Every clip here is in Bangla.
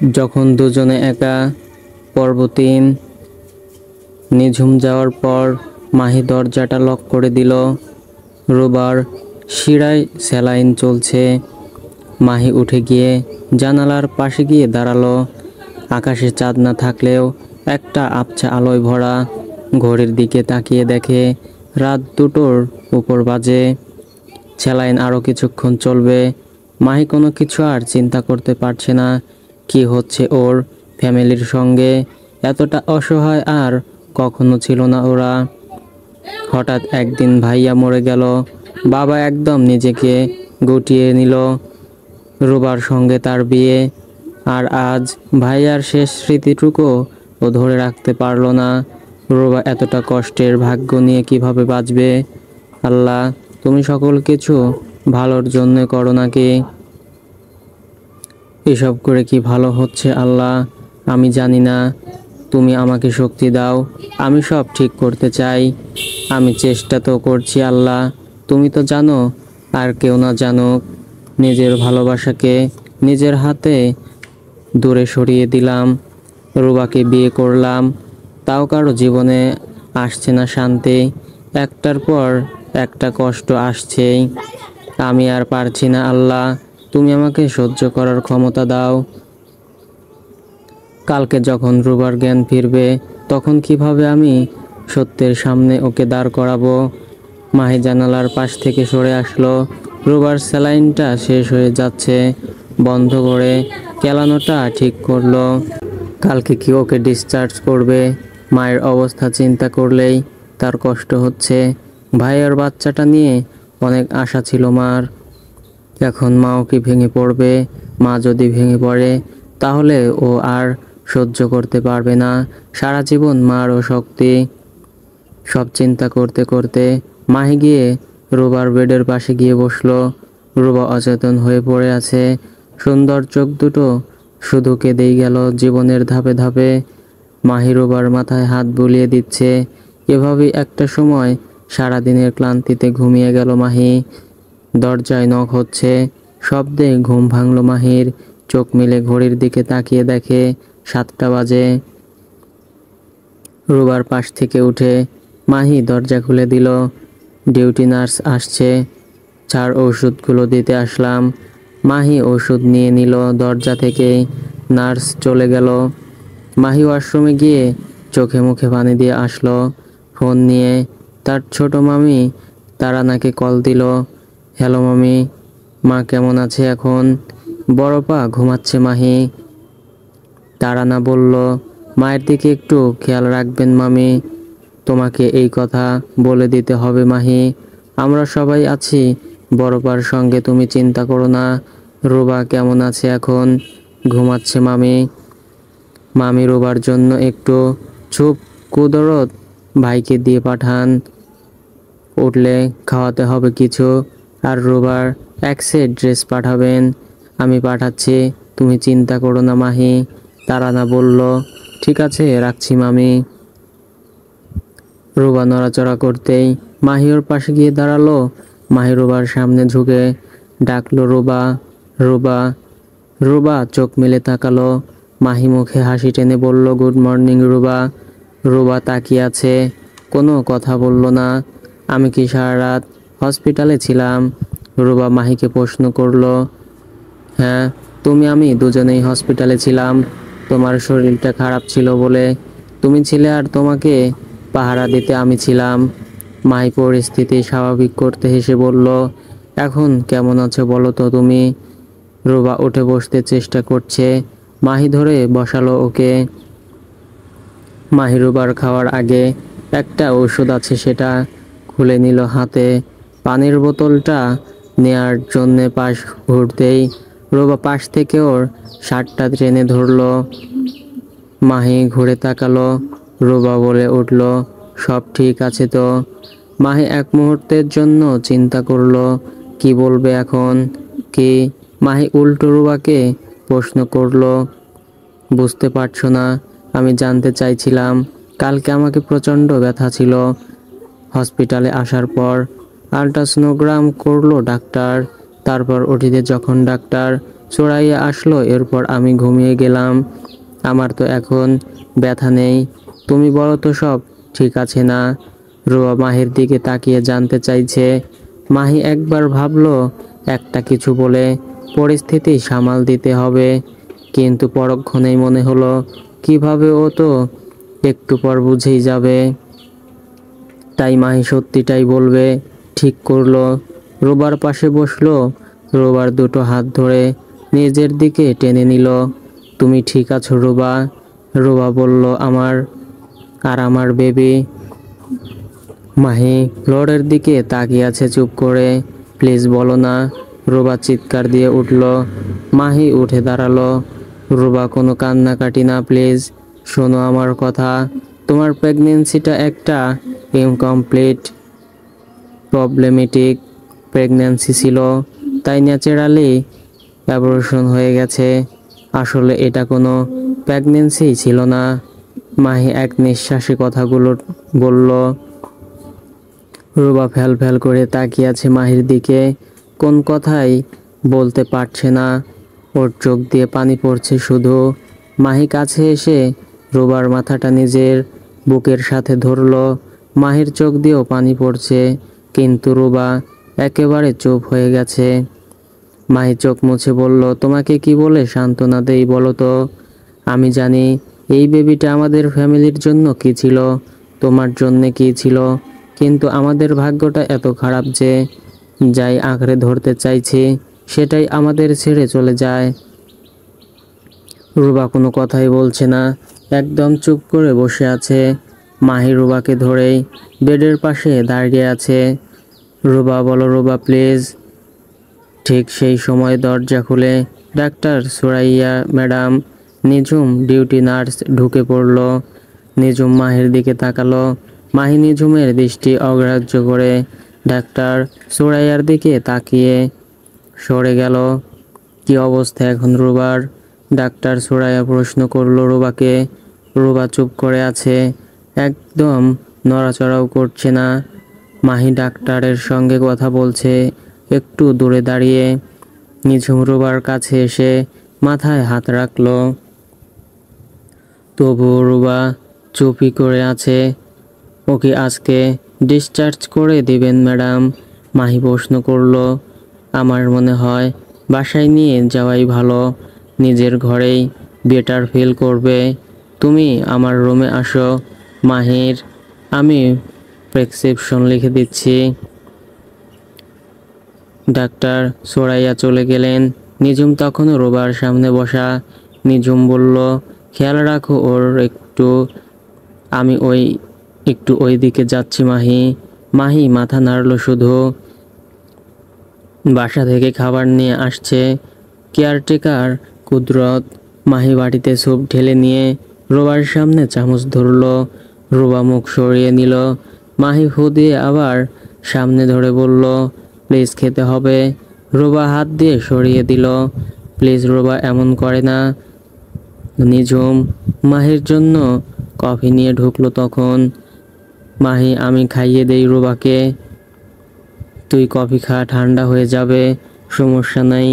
যখন দুজনে একা। পর্ব ৩। নিঝুম যাওয়ার পর মাহি দরজাটা লক করে দিল। রোবার শিরায় স্যালাইন চলছে। মাহি উঠে গিয়ে জানালার পাশে গিয়ে দাঁড়ালো। আকাশে চাঁদ না থাকলেও একটা আবছা আলোয় ভরা। ঘড়ির দিকে তাকিয়ে দেখে রাত 2টোর উপর বাজে। স্যালাইন আরও কিছুক্ষণ চলবে। মাহি কোনো কিছু আর চিন্তা করতে পারছে না। কি হচ্ছে ওর ফ্যামিলির সঙ্গে? এতটা অসহায় আর কখনো ছিল না ওরা। হঠাৎ একদিন ভাইয়া মরে গেল। বাবা একদম নিজেকে গুটিয়ে নিল। রোবার সঙ্গে তার বিয়ে, আর আজ ভাইয়ার শেষ স্মৃতিটুকু ও ধরে রাখতে পারল না। রোবা এতটা কষ্টের ভাগ্য নিয়ে কিভাবে বাঁচবে? আল্লাহ, তুমি সকল কিছু ভালোর জন্য করো নাকি? এসব করে কি ভালো হচ্ছে আল্লাহ? আমি জানি না। তুমি আমাকে শক্তি দাও, আমি সব ঠিক করতে চাই। আমি চেষ্টা তো করছি আল্লাহ, তুমি তো জানো। আর কেউ না জানুক। নিজের ভালোবাসাকে নিজের হাতে দূরে সরিয়ে দিলাম। রুবাকে বিয়ে করলাম, তাও কারো জীবনে আসছে না শান্তি। একটার পর একটা কষ্ট আসছেই। আমি আর পারছি না আল্লাহ, তুমি আমাকে সহ্য করার ক্ষমতা দাও। কালকে যখন রুবার জ্ঞান ফিরবে, তখন কিভাবে আমি সত্যের সামনে ওকে দাঁড় করাবো? মাহি জানালার পাশ থেকে সরে আসলো। রুবার স্যালাইনটা শেষ হয়ে যাচ্ছে। বন্ধ করে কেলানোটা ঠিক করলো। কালকে কি ওকে ডিসচার্জ করবে? মায়ের অবস্থা চিন্তা করলেই তার কষ্ট হচ্ছে। ভাইয়ের বাচ্চাটা নিয়ে অনেক আশা ছিল মার। এখন মাও কি ভেঙে পড়বে? মা যদি ভেঙে পড়ে, তাহলে ও আর সহ্য করতে পারবে না সারা জীবন মার অশক্তি। সব চিন্তা করতে করতে মাহি গিয়ে রুবার বেডের পাশে গিয়ে বসলো। রুবা অচেতন হয়ে পড়ে আছে। সুন্দর চোখ দুটো শুধু কেঁদেই গেল জীবনের ধাপে ধাপে। মাহি রুবার মাথায় হাত বুলিয়ে দিচ্ছে। এভাবেই একটা সময় সারাদিনের ক্লান্তিতে ঘুমিয়ে গেল মাহি। দরজায় নক হচ্ছে। শব্দে ঘুম ভাঙল মাহির। চোখ মেলে ঘড়ির দিকে তাকিয়ে দেখে 7টা বাজে। রুবার পাশ থেকে উঠে মাহি দরজা খুলে দিল। ডিউটি নার্স আসছে, 4 ওষুধগুলো দিতে আসলাম। মাহি ওষুধ নিয়ে নিল দরজা থেকে। নার্স চলে গেল। মাহি ওয়াশরুমে গিয়ে চোখে মুখে পানি দিয়ে আসলো। ফোন নিয়ে তার ছোট মামি তারানাকে কল দিল। হ্যালো মামি, মা কেমন আছে এখন? বড়পা ঘুমাচ্ছে মাহি। তারানা বলল, মায়ের দিকে একটু খেয়াল রাখবেন মামি। তোমাকে এই কথা বলে দিতে হবে মাহি, আমরা সবাই আছি বড়পার সঙ্গে, তুমি চিন্তা করো না। রুবা কেমন আছে এখন? ঘুমাচ্ছে মামি। মামি রুবার জন্য একটু চুপ কুদরত ভাইকে দিয়ে পাঠান। উঠলে খাওয়াতে হবে কিছু। আর রুবার এক সেট ড্রেস পাঠাবেন। আমি পাঠাচ্ছি, তুমি চিন্তা করো না মাহি। তারানা বলল, ঠিক আছে রাখছি মামি। রুবা নড়াচড়া করতেই মাহি ওর পাশে গিয়ে দাঁড়ালো। মাহি রুবার সামনে ঝুঁকে ডাকলো, রুবা, রুবা। রুবা চোখ মেলে তাকালো। মাহি মুখে হাসি টেনে বলল, গুড মর্নিং রুবা। রুবা তাকিয়ে আছে, কোনো কথা বলল না। আমি কি সারা রাত হসপিটালে ছিলাম? রুবা মাহিকে প্রশ্ন করলো। হ্যাঁ, তুমি আমি দুজনেই হসপিটালে ছিলাম। তোমার শরীরটা খারাপ ছিল বলে তুমি ছিলে, আর তোমাকে পাহারা দিতে আমি ছিলাম। মাহি পরিস্থিতি স্বাভাবিক করতে হেসে বলল, এখন কেমন আছো বলো তো তুমি? রুবা উঠে বসতে চেষ্টা করছে। মাহি ধরে বসালো ওকে। মাহি রুবার খাওয়ার আগে একটা ওষুধ আছে সেটা খুলে নিল হাতে। পানির বোতলটা নেয়ার জন্যে পাশ ঘুরতেই রুবা পাশ থেকে ওর শার্টটা টেনে ধরলো। মাহি ঘুরে তাকালো। রুবা বলে উঠল, সব ঠিক আছে তো? মাহি এক মুহূর্তের জন্য চিন্তা করলো, কি বলবে এখন। কি? মাহি উল্টো রুবাকে প্রশ্ন করলো, বুঝতে পারছো না? আমি জানতে চাইছিলাম। কালকে আমাকে প্রচণ্ড ব্যথা ছিল। হসপিটালে আসার পর আল্ট্রাসোনোগ্রাম করলো ডাক্তার। তারপর ওটিতে যখন ডাক্তার সুরাইয়া আসলো, এরপর আমি ঘুমিয়ে গেলাম। আমার তো এখন ব্যথা নেই। তুমি বলো তো সব ঠিক আছে না? রুবা মাহির দিকে তাকিয়ে জানতে চাইছে। মাহি একবার ভাবলো একটা কিছু বলে পরিস্থিতি সামাল দিতে হবে, কিন্তু পরক্ষণেই মনে হলো কিভাবে ও তো একটু পর বুঝেই যাবে। তাই মাহি সত্যিটাই বলবে ঠিক করলো। রুবার পাশে বসলো, রুবার দুটো হাত ধরে নিজের দিকে টেনে নিল। তুমি ঠিক আছো রুবা? রুবা বলল, আমার বেবি। মাহি ফ্লোরের দিকে তাকিয়ে আছে চুপ করে। প্লিজ বলো না। রুবা চিৎকার দিয়ে উঠল। মাহি উঠে দাঁড়ালো। রুবা, কোনো কান্নাকাটি না প্লিজ, শোনো আমার কথা। তোমার প্রেগনেন্সিটা একটা ইনকমপ্লিট প্রবলেমেটিক প্রেগন্যান্সি ছিল, তাই ন্যাচারালি অ্যাবর্শন হয়ে গেছে। আসলে এটা কোনো প্রেগন্যান্সি ছিল না। মাহি এক নিঃশ্বাসে কথাগুলো বলল। রুবা ফ্যাল ফ্যাল করে তাকিয়ে আছে মাহির দিকে, কোন কথাই বলতে পারছে না। ওর চোখ দিয়ে পানি পড়ছে শুধু। মাহি কাছে এসে রুবার মাথাটা নিজের বুকের সাথে ধরলো। মাহির চোখ দিয়েও পানি পড়ছে, কিন্তু রুবা একেবারে চুপ হয়ে গেছে। মাহি চোখ মুছে বলল, তোমাকে কি বলে সান্ত্বনা দেই বলো তো? আমি জানি এই বেবিটা আমাদের ফ্যামিলির জন্য কি ছিল, তোমার জন্য কি ছিল, কিন্তু আমাদের ভাগ্যটা এত খারাপ যে যাই আঁকড়ে ধরতে চাইছি সেটাই আমাদের ছেড়ে চলে যায়। রুবা কোনো কথাই বলছে না, একদম চুপ করে বসে আছে। মাহি রুবাকে ধরেই বেডের পাশে দাঁড়িয়ে আছে। রুবা, বলো রুবা প্লিজ। ঠিক সেই সময় দরজা খুলে ডাক্তার সুরাইয়া ম্যাডাম, নিঝুম ডিউটি নার্স ঢুকে পড়ল। নিঝুম মাহির দিকে তাকালো। মাহি নিঝুমের দৃষ্টি অগ্রাহ্য করে ডাক্তার সুরাইয়ার দিকে তাকিয়ে সরে গেল। কি অবস্থা এখন রুবার? ডাক্তার সুরাইয়া প্রশ্ন করলো রুবাকে। রুবা চুপ করে আছে, একদম নড়াচড়াও করছে না। মাহি ডাক্তারের সঙ্গে কথা বলছে একটু দূরে দাঁড়িয়ে। নিঝুম রুবার কাছে এসে মাথায় হাত রাখলো। তবুও রুবা চুপই করে আছে। ওকে আজকে ডিসচার্জ করে দিবেন ম্যাডাম? মাহি প্রশ্ন করলো। আমার মনে হয় বাসায় নিয়ে যাওয়াই ভালো, নিজের ঘরেই বেটার ফিল করবে। তুমি আমার রুমে আসো মাহির, আমি প্রেসক্রিপশন লিখে দিচ্ছি। ডাক্তার সোরাইয়া চলে গেলেন। নিঝুম তখনও রোবার সামনে বসা। নিঝুম বলল, খেয়াল রাখো ওর একটু, আমি একটু ওই দিকে যাচ্ছি মাহি। মাহি মাথা নাড়ল শুধু। বাসা থেকে খাবার নিয়ে আসছে কেয়ারটেকার কুদরত। মাহি বাটিতে স্যুপ ঢেলে নিয়ে রোবার সামনে চামচ ধরল। রোবা মুখ সরিয়ে নিল। মাহি ফু দিয়ে আবার সামনে ধরে বলল, প্লিজ খেতে হবে। রোবা হাত দিয়ে সরিয়ে দিল। প্লিজ রোবা, এমন করে না। নিঝুম মাহির জন্য কফি নিয়ে ঢুকলো তখন। মাহি, আমি খাইয়ে দেই রোবাকে, তুই কফি খা, ঠান্ডা হয়ে যাবে। সমস্যা নাই,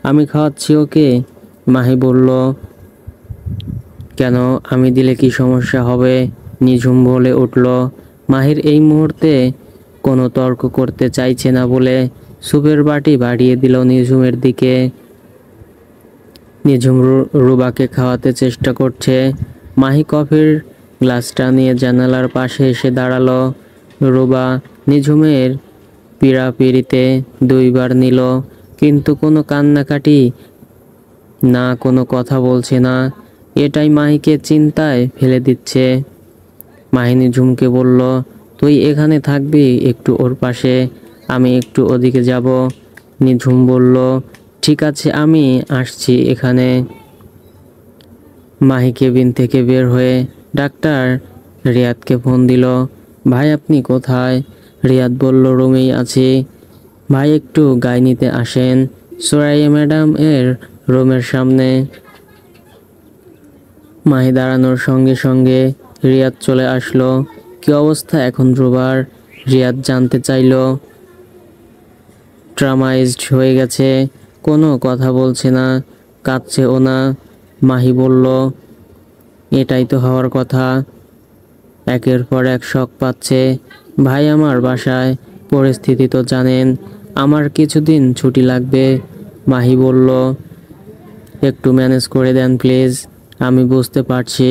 আমি খাওয়াচ্ছি ওকে। মাহি বলল, কেন, আমি দিলে কি সমস্যা হবে? নিঝুম বলে উঠল। মাহির এই মুহূর্তে কোনো তর্ক করতে চাইছে না বলে স্যুপের বাটি বাড়িয়ে দিল নিঝুমের দিকে। নিঝুম রুবাকে খাওয়াতে চেষ্টা করছে। মাহি কফির গ্লাসটা নিয়ে জানালার পাশে এসে দাঁড়ালো। রুবা নিঝুমের পিড়াপিড়িতে দুইবার নিল, কিন্তু কোনো কান্নাকাটি না, কোনো কথা বলছে না। এটাই মাহিকে চিন্তায় ফেলে দিচ্ছে। মাহি নিঝুমকে বলল, তুই এখানে থাকবি একটু ওর পাশে, আমি একটু ওদিকে যাব। নিঝুম বলল, ঠিক আছে, আমি আসছি এখানে। মাহি কেবিন থেকে বের হয়ে ডাক্তার রিয়াদকে ফোন দিল। ভাই, আপনি কোথায়? রিয়াদ বলল, রুমেই আছি। ভাই, একটু গাইনিতে আসেন, সুরাইয়া ম্যাডাম এর রুমের সামনে। মাহি দাঁড়ানোর সঙ্গে সঙ্গে রিয়াদ চলে আসলো। কি অবস্থা এখন রুবার? রিয়াদ জানতে চাইল। ট্রমাইজড হয়ে গেছে। কোনো কথা বলছে না, কাঁদছেও না। মাহি বলল, এটাই তো হওয়ার কথা। একের পর এক শক পাচ্ছে। ভাই আমার বাসায় পরিস্থিতি তো জানেন, আমার কিছুদিন ছুটি লাগবে। মাহি বলল, একটু ম্যানেজ করে দেন প্লিজ। আমি বুঝতে পারছি।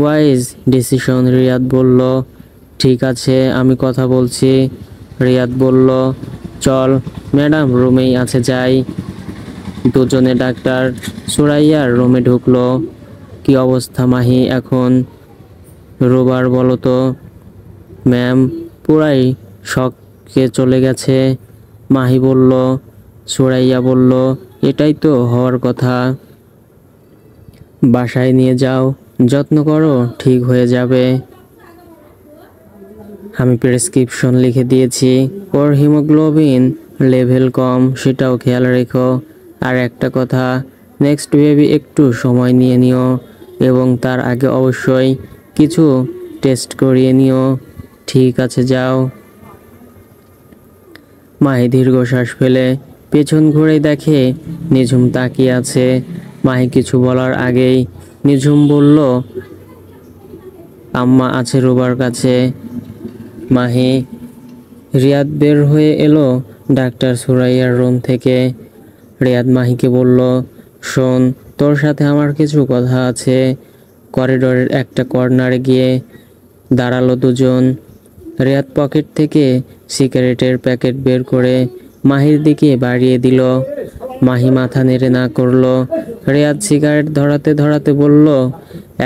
ওয়াইজ ডিসিশন, রিয়াদ বলল। ঠিক আছে, আমি কথা বলছি। রিয়াদ বলল, চল, ম্যাডাম রুমেই আছে, যাই। দুজনে ডাক্তার সুরাইয়ার রুমে ঢুকলো। কি অবস্থা মাহি এখন? রোবার বলো তো। ম্যাম পুরাই শকে চলে গেছে। মাহি বলল। সুরাইয়া বলল, এটাই তো হওয়ার কথা। বাসায় নিয়ে যাও, যত্ন করো, ঠিক হয়ে যাবে। আমি প্রেসক্রিপশন লিখে দিয়েছি। ওর হিমোগ্লোবিন লেভেল কম, সেটাও খেয়াল রেখো। আর একটা কথা, নেক্সট বেবি একটু সময় নিয়ে নিও, এবং তার আগে অবশ্যই কিছু টেস্ট করিয়ে নিও। ঠিক আছে, যাও। মাহি দীর্ঘশ্বাস ফেলে পেছন ঘুরে দেখে নিঝুম তাকিয়ে আছে। মাহি কিছু বলার আগেই নিঝুম বলল, আম্মা আছে রোবার কাছে। মাহি। রিয়াদ বের হয়ে এলো ডাক্তার সুরাইয়ার রুম থেকে। রিয়াদ মাহিকে বলল, শোন, তোর সাথে আমার কিছু কথা আছে। করিডোরের একটা কর্নারে গিয়ে দাঁড়ালো দুজন। রিয়াদ পকেট থেকে সিগারেটের প্যাকেট বের করে মাহির দিকে বাড়িয়ে দিল। মাহি মাথা নেড়ে না করলো। রিয়াদ সিগারেট ধরাতে ধরাতে বলল,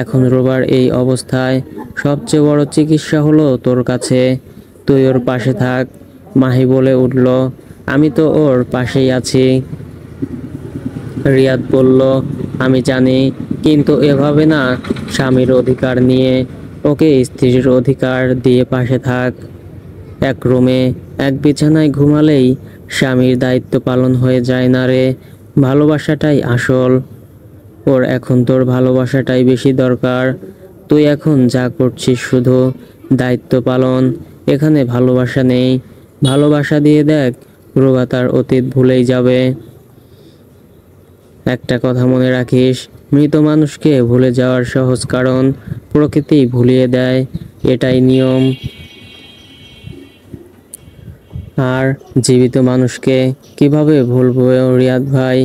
এখন রোবার এই অবস্থায় সবচেয়ে বড় চিকিৎসা হলো তোর কাছে, তুই ওর পাশে থাক। মাহি বলে উঠল, আমি তো ওর পাশেই আছি। রিয়াদ বলল, আমি জানি, কিন্তু এভাবে না, স্বামীর অধিকার নিয়ে ওকে স্ত্রীর অধিকার দিয়ে পাশে থাক। এক রুমে এক বিছানায় ঘুমালেই স্বামীর দায়িত্ব পালন হয়ে যায় না রে। ভালোবাসাটাই আসল। ওর এখন তোর ভালোবাসাটাই বেশি দরকার। তুই এখন যা করছিস শুধু দায়িত্ব পালন, এখানে ভালোবাসা নেই। ভালোবাসা দিয়ে দেখ, রোগা তার অতীত ভুলেই যাবে। একটা কথা মনে রাখিস, মৃত মানুষকে ভুলে যাওয়ার সহজ কারণ প্রকৃতি ভুলিয়ে দেয়, এটাই নিয়ম। আর জীবিত মানুষকে কিভাবে ভুলবো রিয়াদ ভাই?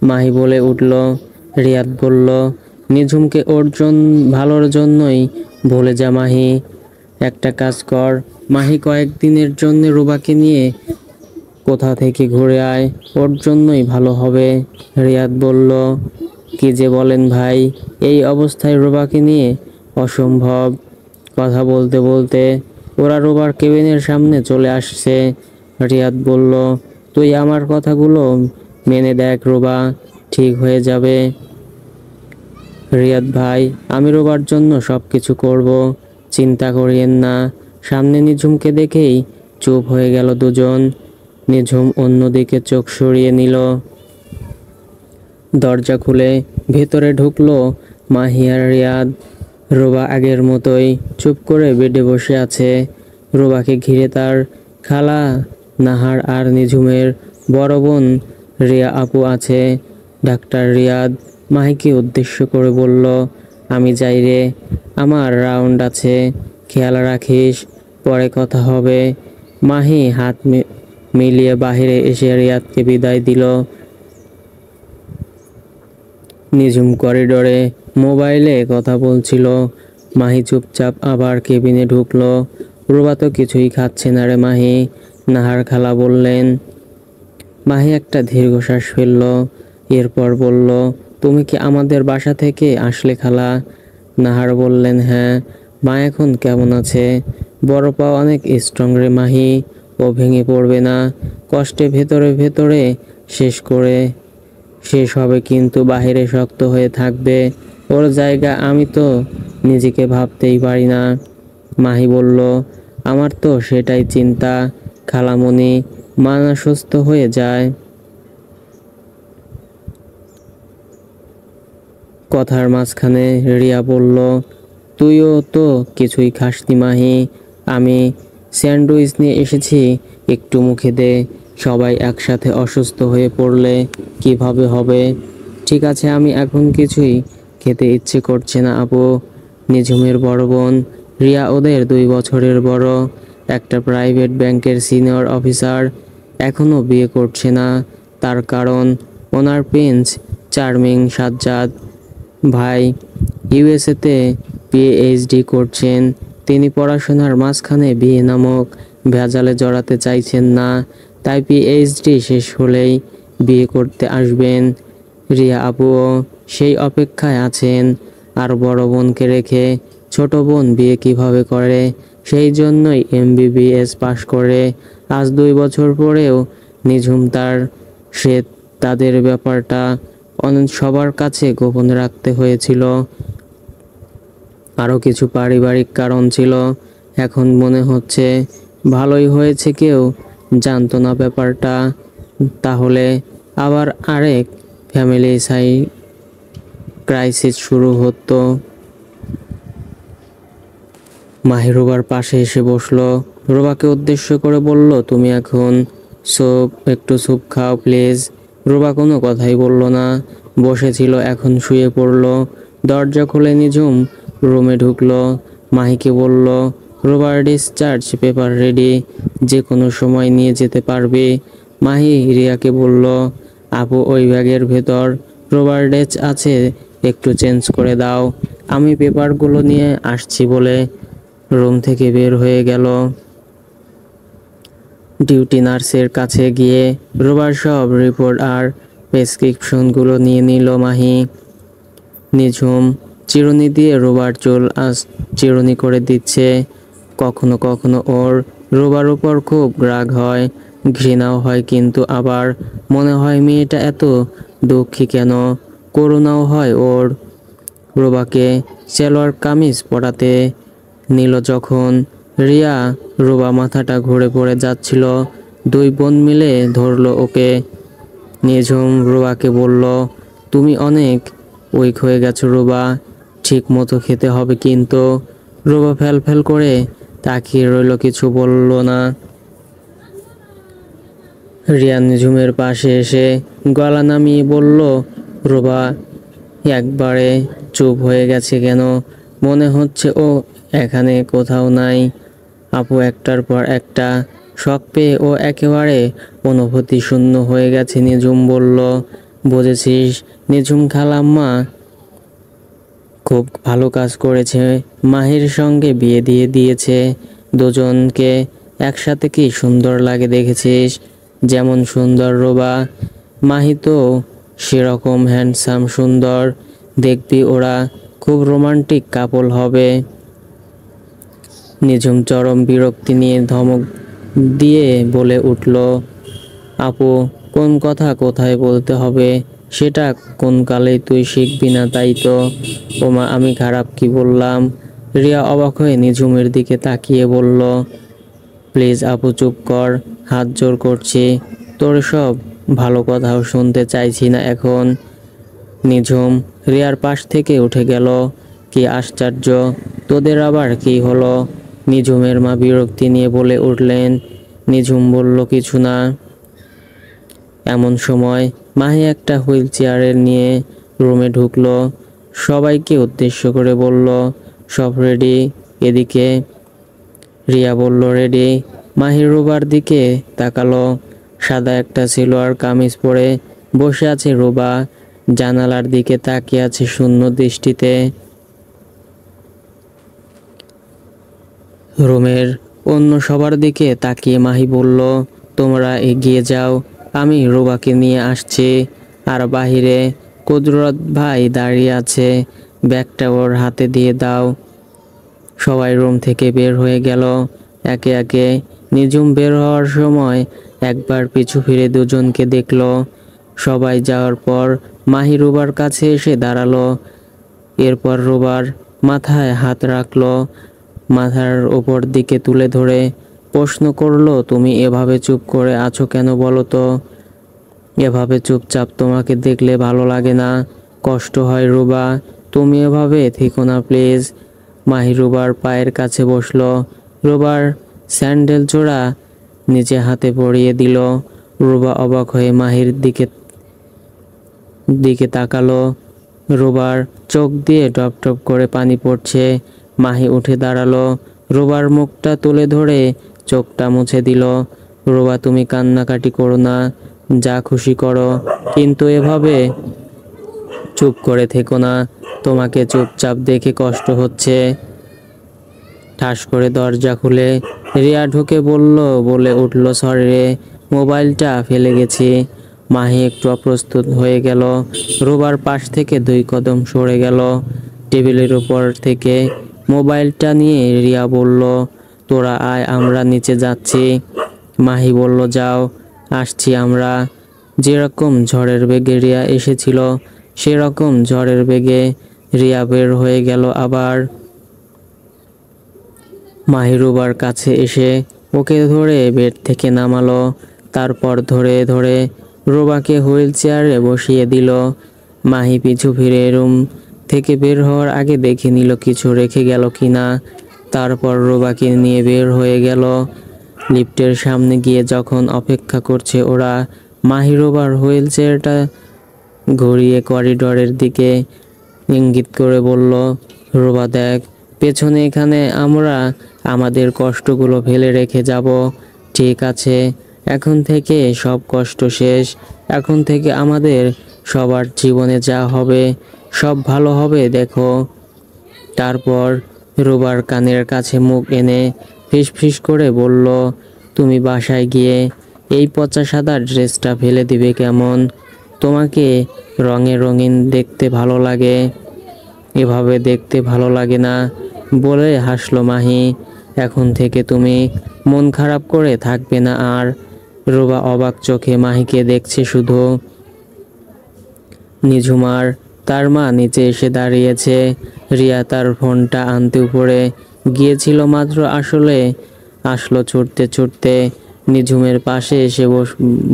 মাহি বলে উঠল। রিয়াদ বলল, নিঝুমকে ওর ভালোর জন্যই ভুলে যা মাহি। একটা কাজ কর, মাহি কয়েকদিনের জন্য রুবাকে নিয়ে কোথা থেকে ঘুরে আয়, ওর জন্যই ভালো হবে। রিয়াদ বলল, কি যে বলেন ভাই, এই অবস্থায় রুবাকে নিয়ে অসম্ভব। কথা বলতে বলতে ওরা রুবার কেবিনের সামনে চলে আসছে। রিয়াদ বলল, তুই আমার কথাগুলো মেনে দেখ, রুবা ঠিক হয়ে যাবে। রিয়াদ ভাই, আমি রুবার জন্য সব কিছু করব, চিন্তা করিয়েন না। সামনে নিঝুমকে দেখেই চুপ হয়ে গেল দুজন। নিঝুম অন্যদিকে চোখ সরিয়ে নিল। দরজা খুলে ভেতরে ঢুকলো মাহি আর রিয়াদ। রুবা আগের মতোই চুপ করে বেডে বসে আছে। রুবাকে ঘিরে তার খালা নাহার আর নিঝুমের বড় বোন রিয়া আপু আছে। ডাক্তার রিয়াদ মাহিকে উদ্দেশ্য করে বলল, আমি যাই রে, আমার রাউন্ড আছে, খেয়াল রাখিস, পরে কথা হবে। মাহি হাত মিলিয়ে বাহিরে এসে রিয়াদকে বিদায় দিল। নিঝুম করিডোরে মোবাইলে কথা বলছিল। মাহি চুপচাপ আবার কেবিনে ঢুকলো। রুবা তো কিছুই খাচ্ছে না রে মাহি, নাহার খালা বললেন। মাহি একটা দীর্ঘশ্বাস ফেলল, এরপর বলল, তুমি কি আমাদের বাসা থেকে আসলে খালা? নাহার বললেন, হ্যাঁ। মা এখন কেমন আছে? বড় পা অনেক স্ট্রং রে মাহি, ও ভেঙে পড়বে না। কষ্টে ভেতরে ভেতরে শেষ হবে, কিন্তু বাহিরে শক্ত হয়ে থাকবে। ওর জায়গা আমি তো নিজেকে ভাবতেই পারি না। মাহি বলল, আমার তো সেটাই চিন্তা খালামণি, মা না সুস্থ হয়ে যায়। কথার মাঝখানে রিয়া বলল, তুইও তো কিছুই খাসনি মাহি, আমি স্যান্ডউইচ নিয়ে এসেছি, একটু মুখে দে। সবাই একসাথে অসুস্থ হয়ে পড়লে কিভাবে হবে? ঠিক আছে, আমি এখন কিছুই খেতে ইচ্ছে করছে না আপু। নিঝুমের বড় বোন রিয়া ওদের 2 বছরের বড়, একটা প্রাইভেট ব্যাংকের সিনিয়র অফিসার, এখনও বিয়ে করছে না। তার কারণ ওনার প্রিন্স চার্মিং সাজ্জাদ ভাই ইউএসএতে পিএইচডি করছেন। তিনি পড়াশোনার মাঝখানে বিয়ে নামক ভেজালে জড়াতে চাইছেন না, তাই পিএইচডি শেষ হলেই বিয়ে করতে আসবেন। রিয়া আপুও সেই অপেক্ষায় আছেন। আর বড় বোনকে রেখে ছোট বোন বিয়ে কিভাবে করে? সেই জন্যই এমবিবিএস পাশ করে আজ 2 বছর পরেও নিঝুম সে তাদের ব্যাপারটা সবার কাছে গোপন রাখতে হয়েছিল। আরও কিছু পারিবারিক কারণ ছিল। এখন মনে হচ্ছে ভালোই হয়েছে কেউ জানতো না ব্যাপারটা, তাহলে আবার আরেক ফ্যামিলি ক্রাইসিস শুরু হতো। মাহি রুবার পাশে এসে বসলো, রুবাকে উদ্দেশ্য করে বলল, তুমি এখন একটু স্যুপ খাও প্লিজ। রুবা কোনো কথাই বলল না, বসেছিল, এখন শুয়ে পড়ল। দরজা খুলে নিঝুম রুমে ঢুকলো, মাহিকে বলল, রুবার ডিসচার্জ পেপার রেডি, যে কোনো সময় নিয়ে যেতে পারবে। মাহি রিয়াকে বলল, আপু ওই ব্যাগের ভেতর রুবার ডেস্ক আছে, একটু চেঞ্জ করে দাও। আমি পেপারগুলো নিয়ে আসছি বলে রুম থেকে বের হয়ে গেল। ডিউটি নার্সের কাছে গিয়ে রুবার সব রিপোর্ট আর প্রেসক্রিপশনগুলো নিয়ে নিল মাহি। নিঝুম চিরুনি দিয়ে রুবার চুল চিরুনি করে দিচ্ছে। কখনো কখনো ওর রুবার উপর খুব রাগ হয়, ঘৃণাও হয়, কিন্তু আবার মনে হয় মেয়েটা এত দুঃখী কেন, করুণাও হয় ওর। রুবাকে সালোয়ার কামিজ পরাতে নিল যখন, রিয়া রুবা মাথাটা ঘুরে পড়ে যাচ্ছিল, 2 বোন মিলে ধরলো ওকে। নিঝুম রুবাকে বলল, তুমি অনেক উইক হয়ে গেছো রুবা, ঠিক মতো খেতে হবে কিন্তু। রুবা ফ্যাল করে তাকিয়ে রইল, কিছু বলল না। রিয়া নিঝুমের পাশে এসে গলা নামিয়ে বলল, রুবা একবারে চুপ হয়ে গেছে কেন? মনে হচ্ছে ও এখানে কোথাও নাই। আপু একটার পর একটা শখ পেয়ে ও একেবারে অনুভূতি শূন্য হয়ে গেছে। নিঝুম বলল, বুঝেছিস, নিঝুম খালাম্মা খুব ভালো কাজ করেছে, মাহির সঙ্গে বিয়ে দিয়ে দিয়েছে। দুজনকে একসাথে কি সুন্দর লাগে দেখেছিস? যেমন সুন্দর রুবা, মাহি তো সেরকম হ্যান্ডসাম সুন্দর, দেখবি ওরা খুব রোমান্টিক কাপল হবে। নিঝুম চরম বিরক্তি নিয়ে ধমক দিয়ে বলে উঠল, আপু কোন কথা কোথায় বলতে হবে সেটা কোন কালে তুই শিখবি না তাই তো। ওমা, আমি খারাপ কি বললাম? রিয়া অবাক হয়ে নিঝুমের দিকে তাকিয়ে বলল, প্লিজ আপু চুপ কর, হাত জোর করছি, তোর সব ভালো কথাও শুনতে চাইছি না এখন। নিঝুম রিয়ার পাশ থেকে উঠে গেল। কি আশ্চর্য, তোদের আবার কি হলো? নিঝুমের মা বিরক্তি নিয়ে বলে উঠলেন। নিঝুম বলল, কিছু না। এমন সময় মাহি একটা হুইল চেয়ারে নিয়ে রুমে ঢুকলো, সবাইকে উদ্দেশ্য করে বলল, সব রেডি এদিকে। রিয়া বলল, রেডি। মাহি রুবার দিকে তাকালো, সাদা একটা সালোয়ার কামিজ পরে বসে আছে রুবা, জানালার দিকে তাকিয়ে আছে শূন্য দৃষ্টিতে। রুমের অন্য সবার দিকে তাকিয়ে মাহি বলল, তোমরা এগিয়ে যাও, আমি রুবাকে নিয়ে আসছি। আর বাহিরে কুদরত ভাই দাঁড়িয়ে আছে, ব্যাগটা ওর হাতে দিয়ে দাও। সবাই রুম থেকে বের হয়ে গেল একে একে। নিঝুম বের হওয়ার সময় একবার পিছু ফিরে দুজনকে দেখলো। সবাই যাওয়ার পর মাহি রুবার কাছে এসে দাঁড়ালো, এরপর রুবার মাথায় হাত রাখলো, মাথার উপর দিকে তুলে ধরে প্রশ্ন করলো, তুমি এভাবে চুপ করে আছো কেন বলো তো? এভাবে চুপচাপ তোমাকে দেখলে ভালো লাগে না, কষ্ট হয় রুবা, তুমি এভাবে থেকো না প্লিজ। মাহি রুবার পায়ের কাছে বসলো, রুবার স্যান্ডেল জোড়া নিজে হাতে পরিয়ে দিল। রুবা অবাক হয়ে মাহির দিকে দিকে তাকালো। রুবার চোখ দিয়ে টপ টপ করে পানি পড়ছে। মাহি উঠে দাঁড়ালো, রুবার মুখটা তুলে ধরে চোখটা মুছে দিল। রুবা, তুমি কান্নাকাটি করো না, যা খুশি করো, কিন্তু এভাবে চুপ করে থেকো না। তোমাকে চুপচাপ দেখে কষ্ট হচ্ছে। ঠাস করে দরজা খুলে রিয়া ঢুকে বলে উঠল, সরি রে, মোবাইলটা ফেলে গেছি। মাহি একটু অপ্রস্তুত হয়ে গেল। রুবার পাশ থেকে 2 কদম সরে গেল। টেবিলের উপর থেকে মোবাইলটা নিয়ে রিয়া বলল, তোরা আয়, আমরা নিচে যাচ্ছি। মাহি বলল, যাও, আসছি আমরা। যেরকম ঝড়ের বেগে রিয়া এসেছিল সেরকম ঝড়ের বেগে রিয়া বের হয়ে গেল আবার। মাহি রুবার কাছে এসে ওকে ধরে বেড থেকে নামালো। তারপর ধরে ধরে রুবাকে হুইল চেয়ারে বসিয়ে দিল। মাহি পিছু ফিরে রুম থেকে বের হওয়ার আগে দেখে নিল কিছু রেখে গেল কিনা। তারপর রুবাকে নিয়ে বের হয়ে গেল। লিফটের সামনে গিয়ে যখন অপেক্ষা করছে ওরা, মাহি রুবার হুইল চেয়ারটা ঘুরিয়ে করিডোরের দিকে ইঙ্গিত করে বলল, রুবা দেখ, পেছনে, এখানে আমরা আমাদের কষ্টগুলো ফেলে রেখে যাব। ঠিক আছে, এখন থেকে সব কষ্ট শেষ। এখন থেকে আমাদের সবার জীবনে যা হবে সব ভালো হবে, দেখো। তারপর রুবার কানের কাছে মুখ এনে ফিসফিস করে বলল, তুমি বাসায় গিয়ে এই পচা সাদা ড্রেসটা ফেলে দিবে কেমন? তোমাকে রঙে রঙিন দেখতে ভালো লাগে, এভাবে দেখতে ভালো লাগে না, বলে হাসলো মাহি। এখন থেকে তুমি মন খারাপ করে থাকবে না আর। রুবা অবাক চোখে মাহিকে দেখছে শুধু। নিঝুমার তার মা নিচে এসে দাঁড়িয়েছে। রিয়া তার ফোনটা আনতে উপরে গিয়েছিল মাত্র, আসলো ছুটতে ছুটতে। নিঝুমের পাশে এসে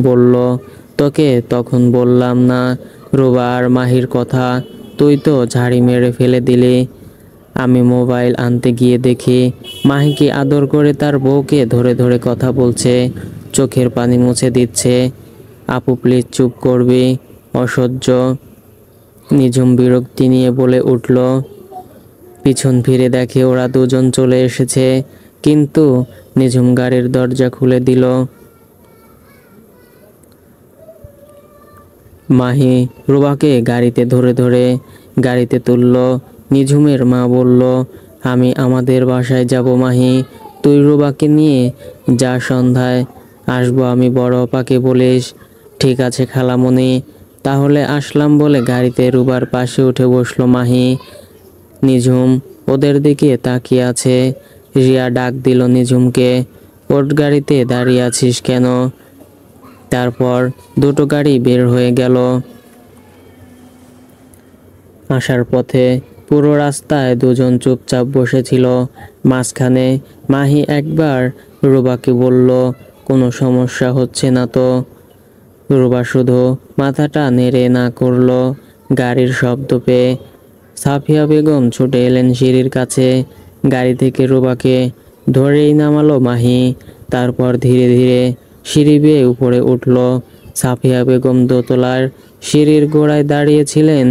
বলল, তোকে তখন বললাম না রুবা আর মাহির কথা? তুই তো ঝাড়ি মেরে ফেলে দিলি। আমি মোবাইল আনতে গিয়ে দেখি মাহিকে আদর করে তার বউকে ধরে ধরে কথা বলছে, চোখের পানি মুছে দিচ্ছে। আপু প্লিজ চুপ করবি, অসহ্য। নিঝুম বিরক্তি নিয়ে বলে উঠল। পিছন ফিরে দেখে ওরা দুজন চলে এসেছে, কিন্তু নিঝুম গাড়ির দরজা খুলে দিল। মাহি রুবাকে গাড়িতে ধরে ধরে গাড়িতে তুলল। নিঝুমের মা বলল, আমি আমাদের বাসায় যাব মাহি, তুই রুবাকে নিয়ে যা, সন্ধ্যায় আসবো আমি, বড় আপাকে বলিস। ঠিক আছে খালামণি, তাহলে আসলাম বলে গাড়িতে রুবার পাশে উঠে বসলো মাহি। নিঝুম ওদের দিকে তাকিয়ে আছে। রিয়া ডাক দিল নিঝুমকে, ওর গাড়িতে দাঁড়িয়ে আছিস কেন? তারপর দুটো গাড়ি বের হয়ে গেল। আসার পথে পুরো রাস্তায় দুজন চুপচাপ বসেছিল। মাঝখানে মাহি একবার রুবাকে বলল, কোনো সমস্যা হচ্ছে না তো? রুবা শুধু মাথাটা নেড়ে না করলো। গাড়ির শব্দ পেয়ে সাফিয়া বেগম ছুটে এলেন সিঁড়ির কাছে। গাড়ি থেকে রুবাকে ধরেই নামালো মাহি। তারপর ধীরে ধীরে সিঁড়ি বেয়ে উপরে উঠল। সাফিয়া বেগম দোতলার সিঁড়ির গোড়ায় দাঁড়িয়েছিলেন।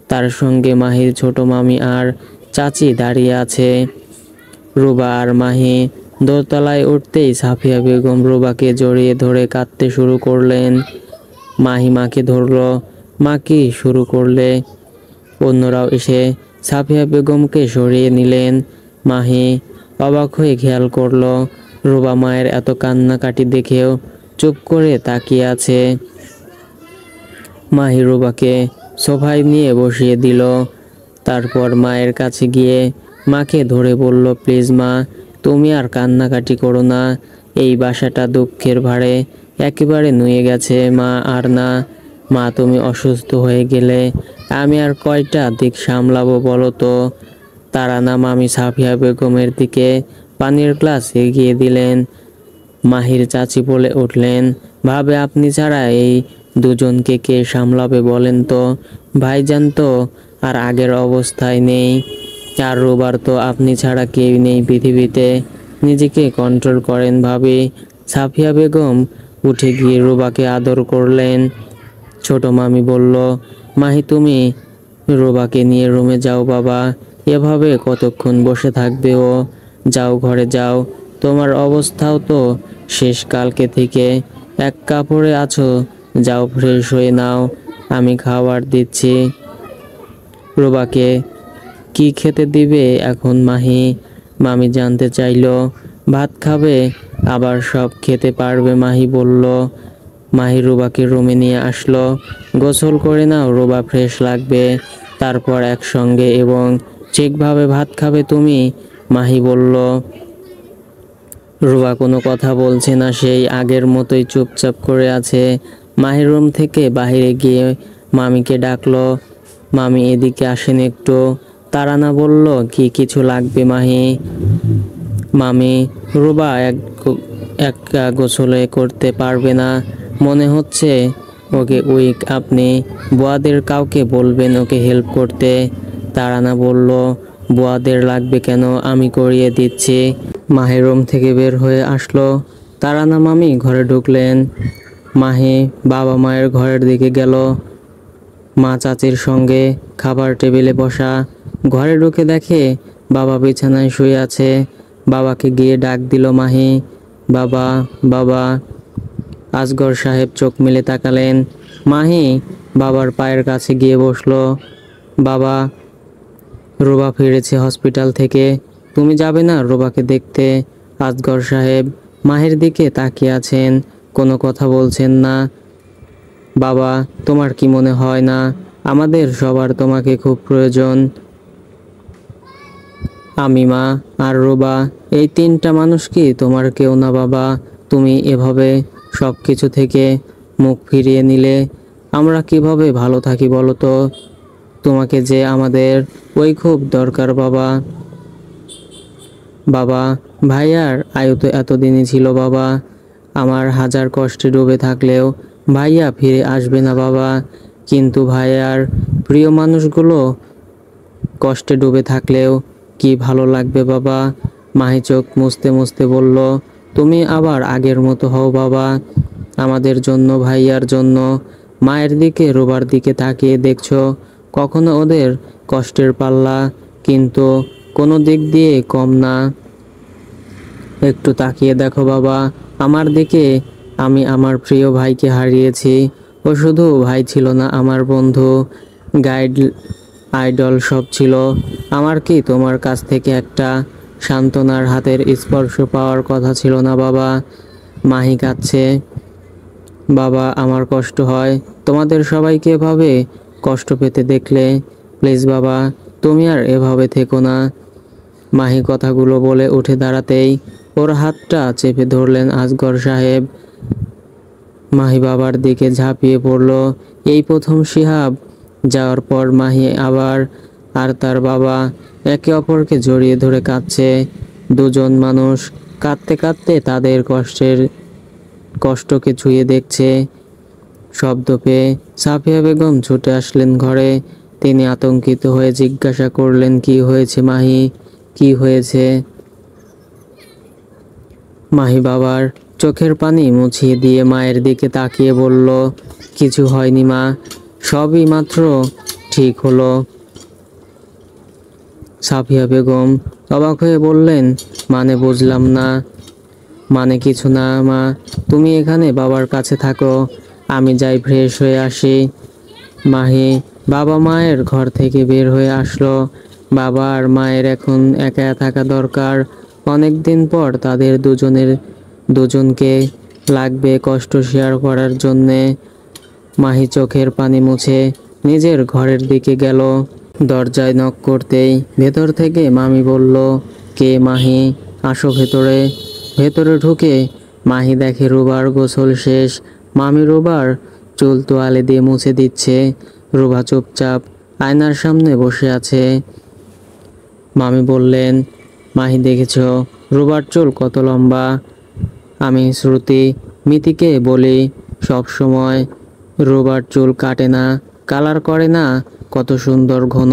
তার সঙ্গে মাহির ছোট মামি আর চাচি দাঁড়িয়ে আছে। রুবা আর মাহি দোতলায় উঠতেই সাফিয়া বেগম রুবাকে জড়িয়ে ধরে কাঁদতে শুরু করলেন। মাহি মাকে ধরল, মা কি শুরু করলে? অন্যরাও এসে সাফিয়া বেগমকে সরিয়ে নিলেন। মাহি অবাক হয়ে খেয়াল করলো রুবা মায়ের এত কান্নাকাটি দেখেও চুপ করে তাকিয়ে আছে। মাহি রুবাকে সোফায় নিয়ে বসিয়ে দিল। তারপর মায়ের কাছে গিয়ে মাকে ধরে বলল, প্লিজ মা, তুমি আর কান্নাকাটি করো না। এই বাসাটা দুঃখের ভারে একেবারে নুয়ে গেছে মা, আর না। মা, তুমি অসুস্থ হয়ে গেলে আমি আর কয়টা দিক সামলাবো বলো তো? তারা না মামি সাফিয়া বেগমের দিকে পানির গ্লাস এগিয়ে দিলেন। মাহির চাচি বলে উঠলেন, ভাবে আপনি ছাড়া এই দুজনকে কে সামলাবে বলেন তো? ভাইজান তো আর আগের অবস্থায় নেই, আর রুবার তো আপনি ছাড়া কেউ নেই পৃথিবীতে। নিজেকে কন্ট্রোল করেন ভাবি। সাফিয়া বেগম উঠে গিয়ে রুবাকে আদর করলেন। ছোট মামি বলল, মাহি তুমি রুবাকে নিয়ে রুমে যাও বাবা, এভাবে কতক্ষণ বসে থাকবে ও? যাও ঘরে যাও, তোমার অবস্থাও তো শেষ কালকে থেকে, এক কাপড়ে আছো, যাও ফ্রেশ হয়ে নাও, আমি খাবার দিচ্ছি। রুবাকে কি খেতে দিবে এখন মাহি? মামি জানতে চাইল। ভাত খাবে, আবার সব খেতে পারবে মাহি বলল। মাহি রুবাকে রুমে নিয়ে আসলো। গোসল করে নাও, রুবা ফ্রেশ লাগবে, তারপর একসঙ্গে এবং ঠিকভাবে ভাত খাবে তুমি, মাহি বলল। রুবা কোনো কথা বলছে না, সেই আগের মতোই চুপচাপ করে আছে। মাহির রুম থেকে বাইরে গিয়ে মামিকে ডাকলো, মামি এদিকে আসেন একটু। তারানা বলল, কি কিছু লাগবে মাহি? মামি, রুবা একা গোসলে করতে পারবে না, মনে হচ্ছে ওকে উইক, আপনি বুয়াদের কাউকে বলবেন ওকে হেল্প করতে। তারানা বলল, বুয়াদের লাগবে কেন, আমি করিয়ে দিচ্ছি। মাহি রুম থেকে বের হয়ে আসলো। তারানা মামি ঘরে ঢুকলেন। মাহি বাবা মায়ের ঘরের দিকে গেল। মা চাচির সঙ্গে খাবার টেবিলে বসা। ঘরে ঢুকে দেখে বাবা বিছানায় শুয়ে আছে। বাবাকে গিয়ে ডাক দিল মাহি, বাবা, বাবা। আসগর সাহেব চোখ মেলে তাকালেন। মাহি বাবার পায়ের কাছে গিয়ে বসলো। বাবা, রুবা ফিরেছে হসপিটাল থেকে, তুমি যাবে না রুবাকে দেখতে? আসগর সাহেব মাহির দিকে তাকিয়ে আছেন, কোনো কথা বলছেন না। বাবা, তোমার কি মনে হয় না আমাদের সবার তোমাকে খুব প্রয়োজন? আমি, মা আর রুবা, এই তিনটা মানুষ কি তোমার কেউ না বাবা? তুমি এভাবে সব কিছু থেকে মুখ ফিরিয়ে নিলে আমরা কিভাবে ভালো থাকি বলো তো? তোমাকে যে আমাদের ওই খুব দরকার বাবা। বাবা, ভাইয়ার আয়ু তো এতদিনই ছিল বাবা, আমার হাজার কষ্টে ডুবে থাকলেও ভাইয়া ফিরে আসবে না বাবা। কিন্তু ভাইয়ার প্রিয় মানুষগুলো কষ্টে ডুবে থাকলেও কি ভালো লাগবে বাবা? মাহি চোখ মুছতে মুছতে বলল, তুমি আবার আগের মতো হও বাবা, আমাদের জন্য, ভাইয়ার জন্য। মায়ের দিকে রুবার দিকে তাকিয়ে দেখছো কখনো ওদের কষ্টের পাল্লা কিন্তু কোনো দিক দিয়ে কম না। একটু তাকিয়ে দেখো বাবা আমার দিকে, আমি আমার প্রিয় ভাইকে হারিয়েছি। ও শুধু ভাই ছিল না, আমার বন্ধু, গাইড, আইডল সব ছিল। আমার কি তোমার কাছ থেকে একটা সান্ত্বনার হাতের স্পর্শ পাওয়ার কথা ছিল না বাবা? মাহি কাঁদছে। বাবা, আমার কষ্ট হয় তোমাদের সবাইকে এভাবে কষ্ট পেতে দেখলে, প্লিজ বাবা তুমি আর এভাবে থেকো না। মাহি কথাগুলো বলে উঠে দাঁড়াতেই ওর হাতটা চেপে ধরলেন আসগর সাহেব। মাহি বাবার দিকে ঝাঁপিয়ে পড়ল। এই প্রথম শিহাব যাওয়ার পর মাহি আবার আর তার বাবা একে অপরকে জড়িয়ে ধরে কাঁদছে। দুজন মানুষ কাঁদতে কাঁদতে তাদের কষ্টকে ছুঁয়ে দেখছে। শব্দ পেয়ে সাফিয়া বেগম ছুটে আসলেন ঘরে। তিনি আতঙ্কিত হয়ে জিজ্ঞাসা করলেন, কি হয়েছে মাহি, কি হয়েছে? মাহি বাবার চোখের পানি মুছিয়ে দিয়ে মায়ের দিকে তাকিয়ে বলল, কিছু হয়নি মা, সবই মাত্র ঠিক হলো। সাফিয়া বেগম অবাক হয়ে বললেন, মানে বুঝলাম না। মানে কিছু না মা, তুমি এখানে বাবার কাছে থাকো, আমি যাই ফ্রেশ হয়ে আসি। মাহি বাবা মায়ের ঘর থেকে বের হয়ে আসলো। বাবা আর মায়ের এখন একা থাকা দরকার। অনেক দিন পর তাদের দুজনকে লাগবে কষ্ট শেয়ার করার জন্যে। মাহি চোখের পানি মুছে নিজের ঘরের দিকে গেল। দরজায় নক করতেই ভেতর থেকে মামি বলল, কে? মাহি, আসো ভেতরে। ভেতরে ঢুকে মাহি দেখে রুবার গোসল শেষ। মামি রুবার চুল তোয়ালে দিয়ে মুছে দিচ্ছে। রুবা চুপচাপ আয়নার সামনে বসে আছে। মামি বললেন, মাহি দেখেছ রুবার চুল কত লম্বা? আমি শ্রুতি মিতিকে বলি সব সময়, রুবার চুল কাটে না, কালার করে না, কত সুন্দর ঘন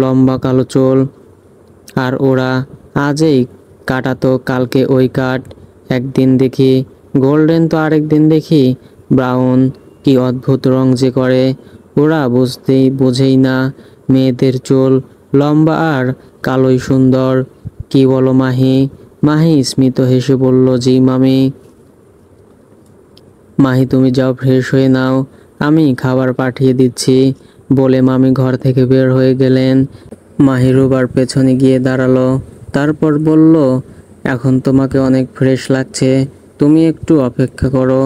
লম্বা কালো চুল। আর ওরা আজই কাটাতো, কালকে ওই কাট। একদিন দেখি গোল্ডেন তো আরেকদিন দেখি ব্রাউন, কি অদ্ভুত রং যে করে। ওরা বোঝেই না মেয়েদের চুল লম্বা আর কালোই সুন্দর। কি বলো মাহি? মাহি স্মিত হেসে বলল, জি মামি। মাহি তুমি যাও, ফ্রেশ হয়ে নাও, আমি খাবার পাঠিয়ে দিচ্ছি বলে মামি ঘর থেকে বের হয়ে গেলেন। মাহি রুবার পেছনে গিয়ে দাঁড়ালো, তারপর বলল, এখন তোমাকে অনেক ফ্রেশ লাগছে, তুমি একটু অপেক্ষা করো,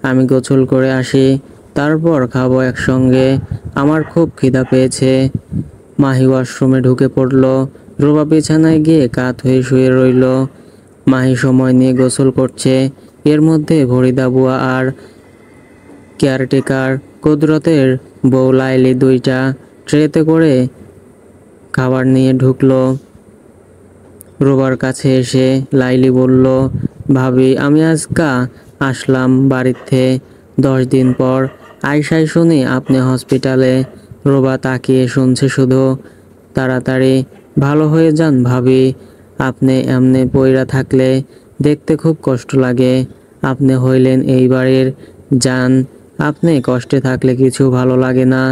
আমি গোসল করে আসি, তারপর খাবো একসঙ্গে, আমার খুব খিদা পেয়েছে। মাহি ওয়াশরুমে ঢুকে পড়ল। রুবা বিছানায় গিয়ে কাত হয়ে শুয়ে রইল। মাহি সময় নিয়ে গোসল করছে। এর মধ্যে ফরিদা বুয়া আর কেয়ারটেকার কুদরতের বউ লাইলি দুইটা ট্রেতে করে খাবার নিয়ে ঢুকলো। রুবার কাছে এসে লাইলি বলল, ভাবি আমি আজকা আসলাম বাড়িতে 10 দিন পর, আইসাই শুনি আপনি হসপিটালে। রুবা তাকিয়ে শুনছে শুধু। তাড়াতাড়ি ভালো হয়ে যান ভাবি, আপনি এমনে পইরা থাকলে দেখতে খুব কষ্ট লাগে, আপনি হইলেন এই বাড়ির জান, আপনি কষ্টে থাকলে কিছু ভালো লাগে না।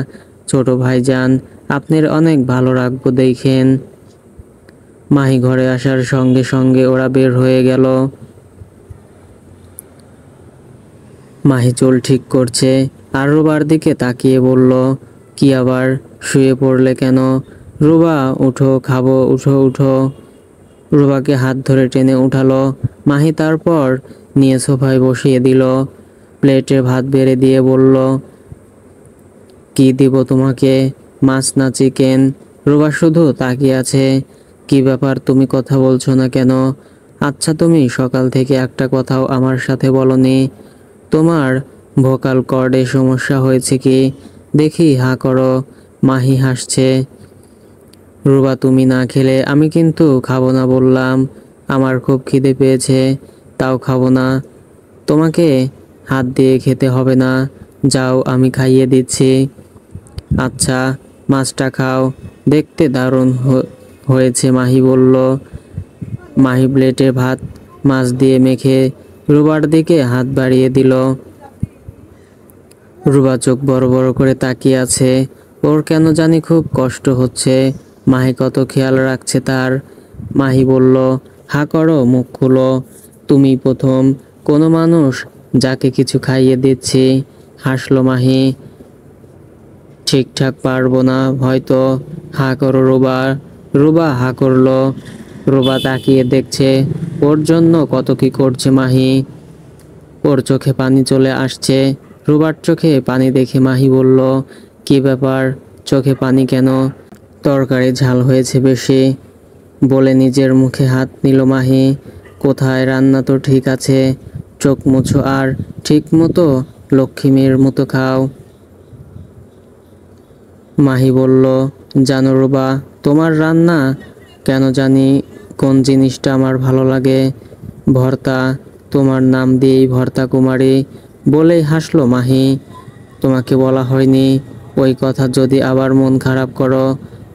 ছোট ভাইজান, আপনার অনেক ভালো রাখবো দেখেন। মাহি ঘরে আসার সঙ্গে সঙ্গে ওরা বের হয়ে গেল। মাহি চুল ঠিক করছে আর রুবার দিকে তাকিয়ে বলল, কি আবার শুয়ে পড়লে কেন? রুবা উঠো, খাবো, উঠো উঠো। রুবাকে হাত ধরে টেনে উঠালো মাহি, তারপর নিয়ে সোফায় বসিয়ে দিল। প্লেটে ভাত বেড়ে দিয়ে বলল, কি দিব তোমাকে, মাছ না চিকেন? রুবা শুধু তাকিয়ে আছে। কি ব্যাপার, তুমি কথা বলছো না কেন? আচ্ছা তুমি সকাল থেকে একটা কথাও আমার সাথে বলনি, তোমার ভোকাল কর্ডে সমস্যা হয়েছে কি? দেখি হা করো। মাহি হাসছে। রুবা তুমি না খেলে আমি কিন্তু খাবো না বললাম, আমার খুব খিদে পেয়েছে, তাও খাবো না। তোমাকে হাত দিয়ে খেতে হবে না, যাও আমি খাইয়ে দিচ্ছি। আচ্ছা মাছটা খাও, দেখতে দারুণ হয়েছে মাহি বলল। মাহি প্লেটে ভাত মাছ দিয়ে মেখে রুবার দিকে হাত বাড়িয়ে দিল। রুবা চোখ বড় বড় করে তাকিয়ে আছে। ওর কেন জানি খুব কষ্ট হচ্ছে। মাহি কত খেয়াল রাখছে তার। মাহি বলল, হা করো, মুখ খুলো, তুমি প্রথম কোনো মানুষ যাকে কিছু খাইয়ে দিচ্ছি। হাসলো মাহি। ঠিকঠাক পারবো না হয়তো, হা করো রুবা। রুবা হা করলো। রুবা তাকিয়ে দেখছে ওর জন্য কত কি করছে মাহি। ওর চোখে পানি চলে আসছে। রুবার চোখে পানি দেখে মাহি বলল, কি ব্যাপার, চোখে পানি কেন? তরকারি ঝাল হয়েছে বেশি বলে নিজের মুখে হাত নিল মাহি। কোথায়, রান্না তো ঠিক আছে, চোখ মুছো আর ঠিক মতো লক্ষ্মী মেয়ের মতো খাও। মাহি বলল, জানো রুবা, তোমার রান্না কেন জানি কোন জিনিসটা আমার ভালো লাগে, ভর্তা, তোমার নাম দিয়েই ভর্তা কুমারী বলেই হাসলো মাহি। তোমাকে বলা হয়নি ওই কথা, যদি আবার মন খারাপ করো,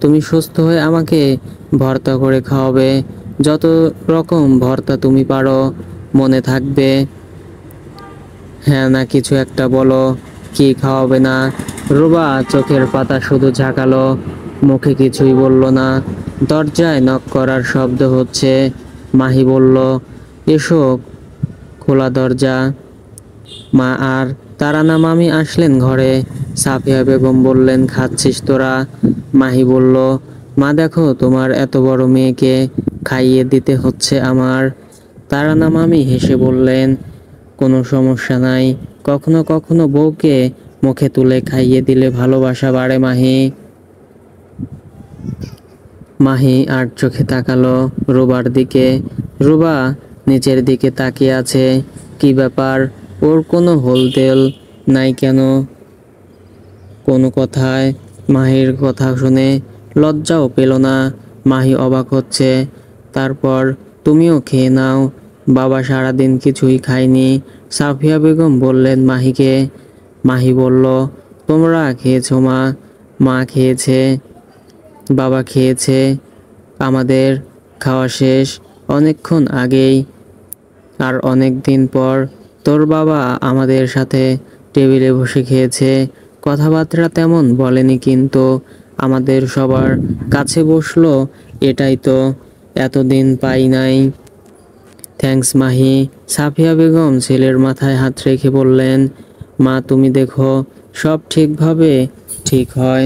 তুমি সুস্থ হয়ে আমাকে ভর্তা করে খাওয়াবে, যত রকম ভর্তা তুমি পারো, মনে থাকবে। হ্যাঁ না কিছু একটা বলো, কি খাওয়াবে না? রুবা চোখের পাতা শুধু ঝাঁকালো, মুখে কিছুই বলল না। দরজায় নক করার শব্দ হচ্ছে। মাহি বলল, এসো, খোলা দরজা। মা আর তারানা মামি আসলেন ঘরে। সাফিয়া বেগম বললেন, খাচ্ছিস তোরা? মাহি বলল, মা দেখো তোমার এত বড় মেয়েকে খাইয়ে দিতে হচ্ছে আমার। তারানা মামি হেসে বললেন, কোনো সমস্যা নাই, কখনো কখনো বউকে মুখে তুলে খাইয়ে দিলে ভালোবাসা বাড়ে মাহি। মাহি আর চোখে তাকালো রুবার দিকে। রুবা নিচের দিকে তাকিয়ে আছে। কি ব্যাপার, ওর কোনো হলদেল নাই কেন কোনো কথায়? মাহির কথা শুনে লজ্জাও পেল না। মাহি অবাক হচ্ছে। তারপর, তুমিও খেয়ে নাও, বাবা সারাদিন কিছুই খায়নি, সাফিয়া বেগম বললেন মাহিকে। মাহি বলল, তোমরা খেয়েছো মা? মা খেয়েছে, বাবা খেয়েছে, আমাদের খাওয়া শেষ অনেকক্ষণ আগেই। আর অনেক দিন পর তোর বাবা আমাদের সাথে টেবিলে বসে খেয়েছে, কথাবার্তা তেমন বলেনি, কিন্তু আমাদের সবার কাছে বসলো, এটাই তো এতদিন পাই নাই। থ্যাঙ্কস মাহি। সাফিয়া বেগম ছেলের মাথায় হাত রেখে বললেন, মা তুমি দেখো সব ঠিকভাবে ঠিক হয়।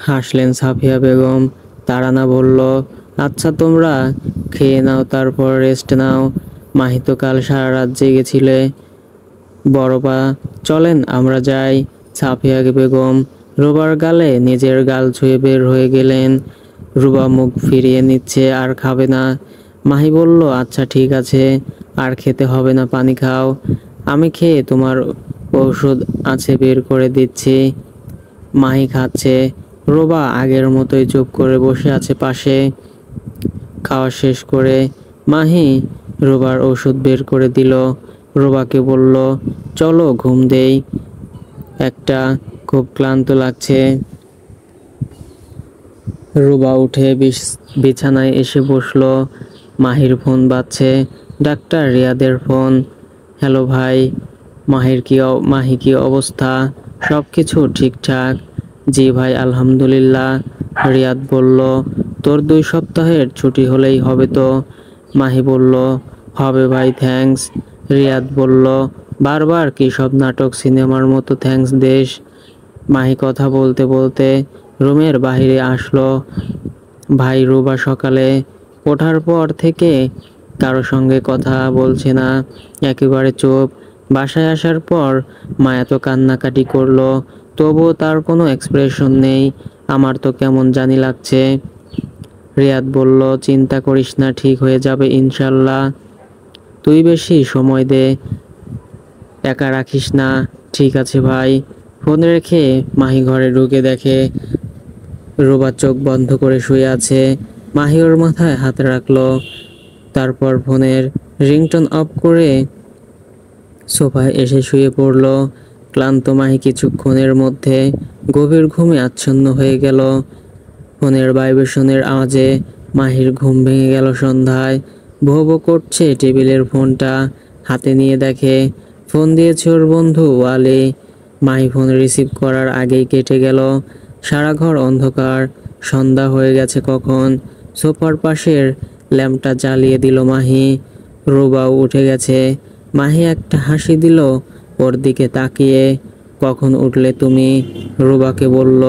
হাসলেন সাফিয়া বেগম। তারানা বলল, আচ্ছা তোমরা খেয়ে নাও, তারপর রেস্ট নাও। মাহি তো কাল সারা রাত জেগেছিলে। বড়পা চলেন আমরা যাই। সাফিয়া বেগম রুবার গালে নিজের গাল ছুঁয়ে বের হয়ে গেলেন। রুবা মুখ ফিরিয়ে নিচ্ছে, আর খাবে না। মাহি বলল, আচ্ছা ঠিক আছে, আর খেতে হবে না, পানি খাও। আমি খেয়ে তোমার ঔষধ আছে বের করে দিচ্ছি। মাহি খাচ্ছে। রুবা আগের মতোই চুপ করে বসে আছে পাশে। খাওয়া শেষ করে মাহি রুবার ওষুধ বের করে দিল। রুবাকে বলল, চলো ঘুম দেই, একটা খুব ক্লান্ত লাগছে। রুবা উঠে বিছানায় এসে বসলো। মাহির ফোন বাজছে, ডাক্তার রিয়াদের ফোন। হ্যালো ভাই। মাহি কি অবস্থা? সব কিছু ঠিকঠাক? জি ভাই আলহামদুলিল্লাহ। রিয়াদ বলল, তোর 2 সপ্তাহের ছুটি হলেই হবে তো? মাহি বলল, হবে ভাই থ্যাঙ্কস। রিয়াদ বলল, বারবার কি সব নাটক সিনেমার মতো থ্যাঙ্কস দেশ? মাহি কথা বলতে বলতে রুমের বাইরে আসলো। ভাই রুবা সকালে ওঠার পর থেকে কারো সঙ্গে কথা বলছে না, একেবারে চুপ। বাসায় আসার পর মা এত কান্নাকাটি করলো, তবুও তার কোনো এক্সপ্রেশন নেই। আমার তো কেমন জানি লাগছে। রিয়াদ বলল, চিন্তা করিস না, ঠিক হয়ে যাবে ইনশাল্লাহ। তুই বেশি সময় দে, একা রাখিস না। ঠিক আছে ভাই। ফোন রেখে মাহি ঘরে ঢুকে দেখে রুবা চোখ বন্ধ করে শুয়ে আছে। মাহি ওর মাথায় হাত রাখলো, তারপর ফোনের রিংটোন অফ করে সোফায় এসে শুয়ে পড়ল। ক্লান্ত মাহি কিছুক্ষণের মধ্যে গভীর ঘুমে আচ্ছন্ন হয়ে গেল। ফোনের ভাইব্রেশনের আওয়াজে মাহির ঘুম ভেঙে গেল। সন্ধ্যায় ভো ভো করছে টেবিলের ফোনটা, হাতে নিয়ে দেখে ফোন দিয়েছে ওর বন্ধু ওয়ালি। মাহি ফোন রিসিভ করার আগেই কেটে গেল। সারা ঘর অন্ধকার, সন্ধ্যা হয়ে গেছে কখন। সোফার পাশের ল্যাম্পটা জ্বালিয়ে দিল মাহি। রুবাও উঠে গেছে। মাহি একটা হাসি দিল ওর দিকে তাকিয়ে। কখন উঠলে তুমি? রুবাকে বলল,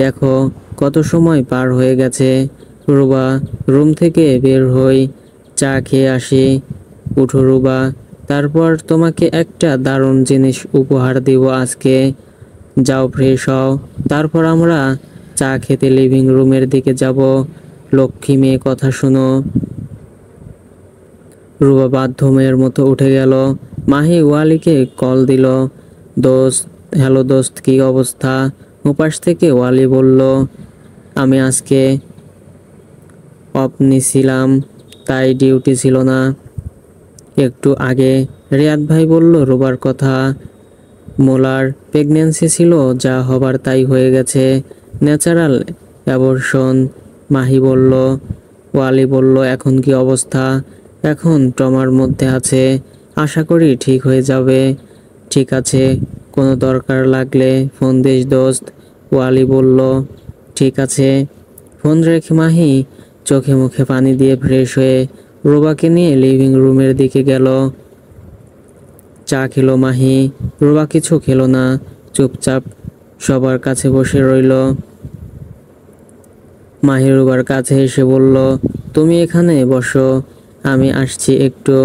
দেখো কত সময় পার হয়ে গেছে। রুবা রুম থেকে বের হই, চা খেয়ে আসি। উঠো রুবা, তারপর তোমাকে একটা দারুণ জিনিস উপহার দিব আজকে। যাও ফ্রেশ হও, তারপর আমরা চা খেতে লিভিং রুমের দিকে যাব। লক্ষ্মী মেয়ে, কথা শোনো। রুবা বাথরুমের মতো উঠে গেল। মাহি ওয়ালিকে কল দিল, দোস্ত। হ্যালো দোস্ত, কি অবস্থা? ওপাশ থেকে ওয়ালি বলল, আমি আজকে অফ নিছিলাম, তাই ডিউটি ছিল না। একটু আগে রিয়াদ ভাই বলল রুবার কথা, মোলার প্রেগন্যান্সি ছিল, যা হবার তাই হয়ে গেছে, ন্যাচারাল অ্যাবর্শন। মাহি বলল। ওয়ালি বলল, এখন কি অবস্থা? এখন ট্রমার মধ্যে আছে, আশা করি ঠিক হয়ে যাবে। ঠিক আছে, কোনো দরকার লাগলে ফোন দিস দোস্ত। ওয়ালি বলল, ঠিক আছে। ফোন রেখে মাহি চোখে মুখে পানি দিয়ে ফ্রেশ হয়ে রুবাকে নিয়ে লিভিং রুমের দিকে গেল। চা খেলো মাহি। রুবা কিছু খেলো না, চুপচাপ সবার কাছে বসে রইল। মাহি রুবার কাছে এসে বলল, তুমি এখানে বসো, আমি আসছি একটু।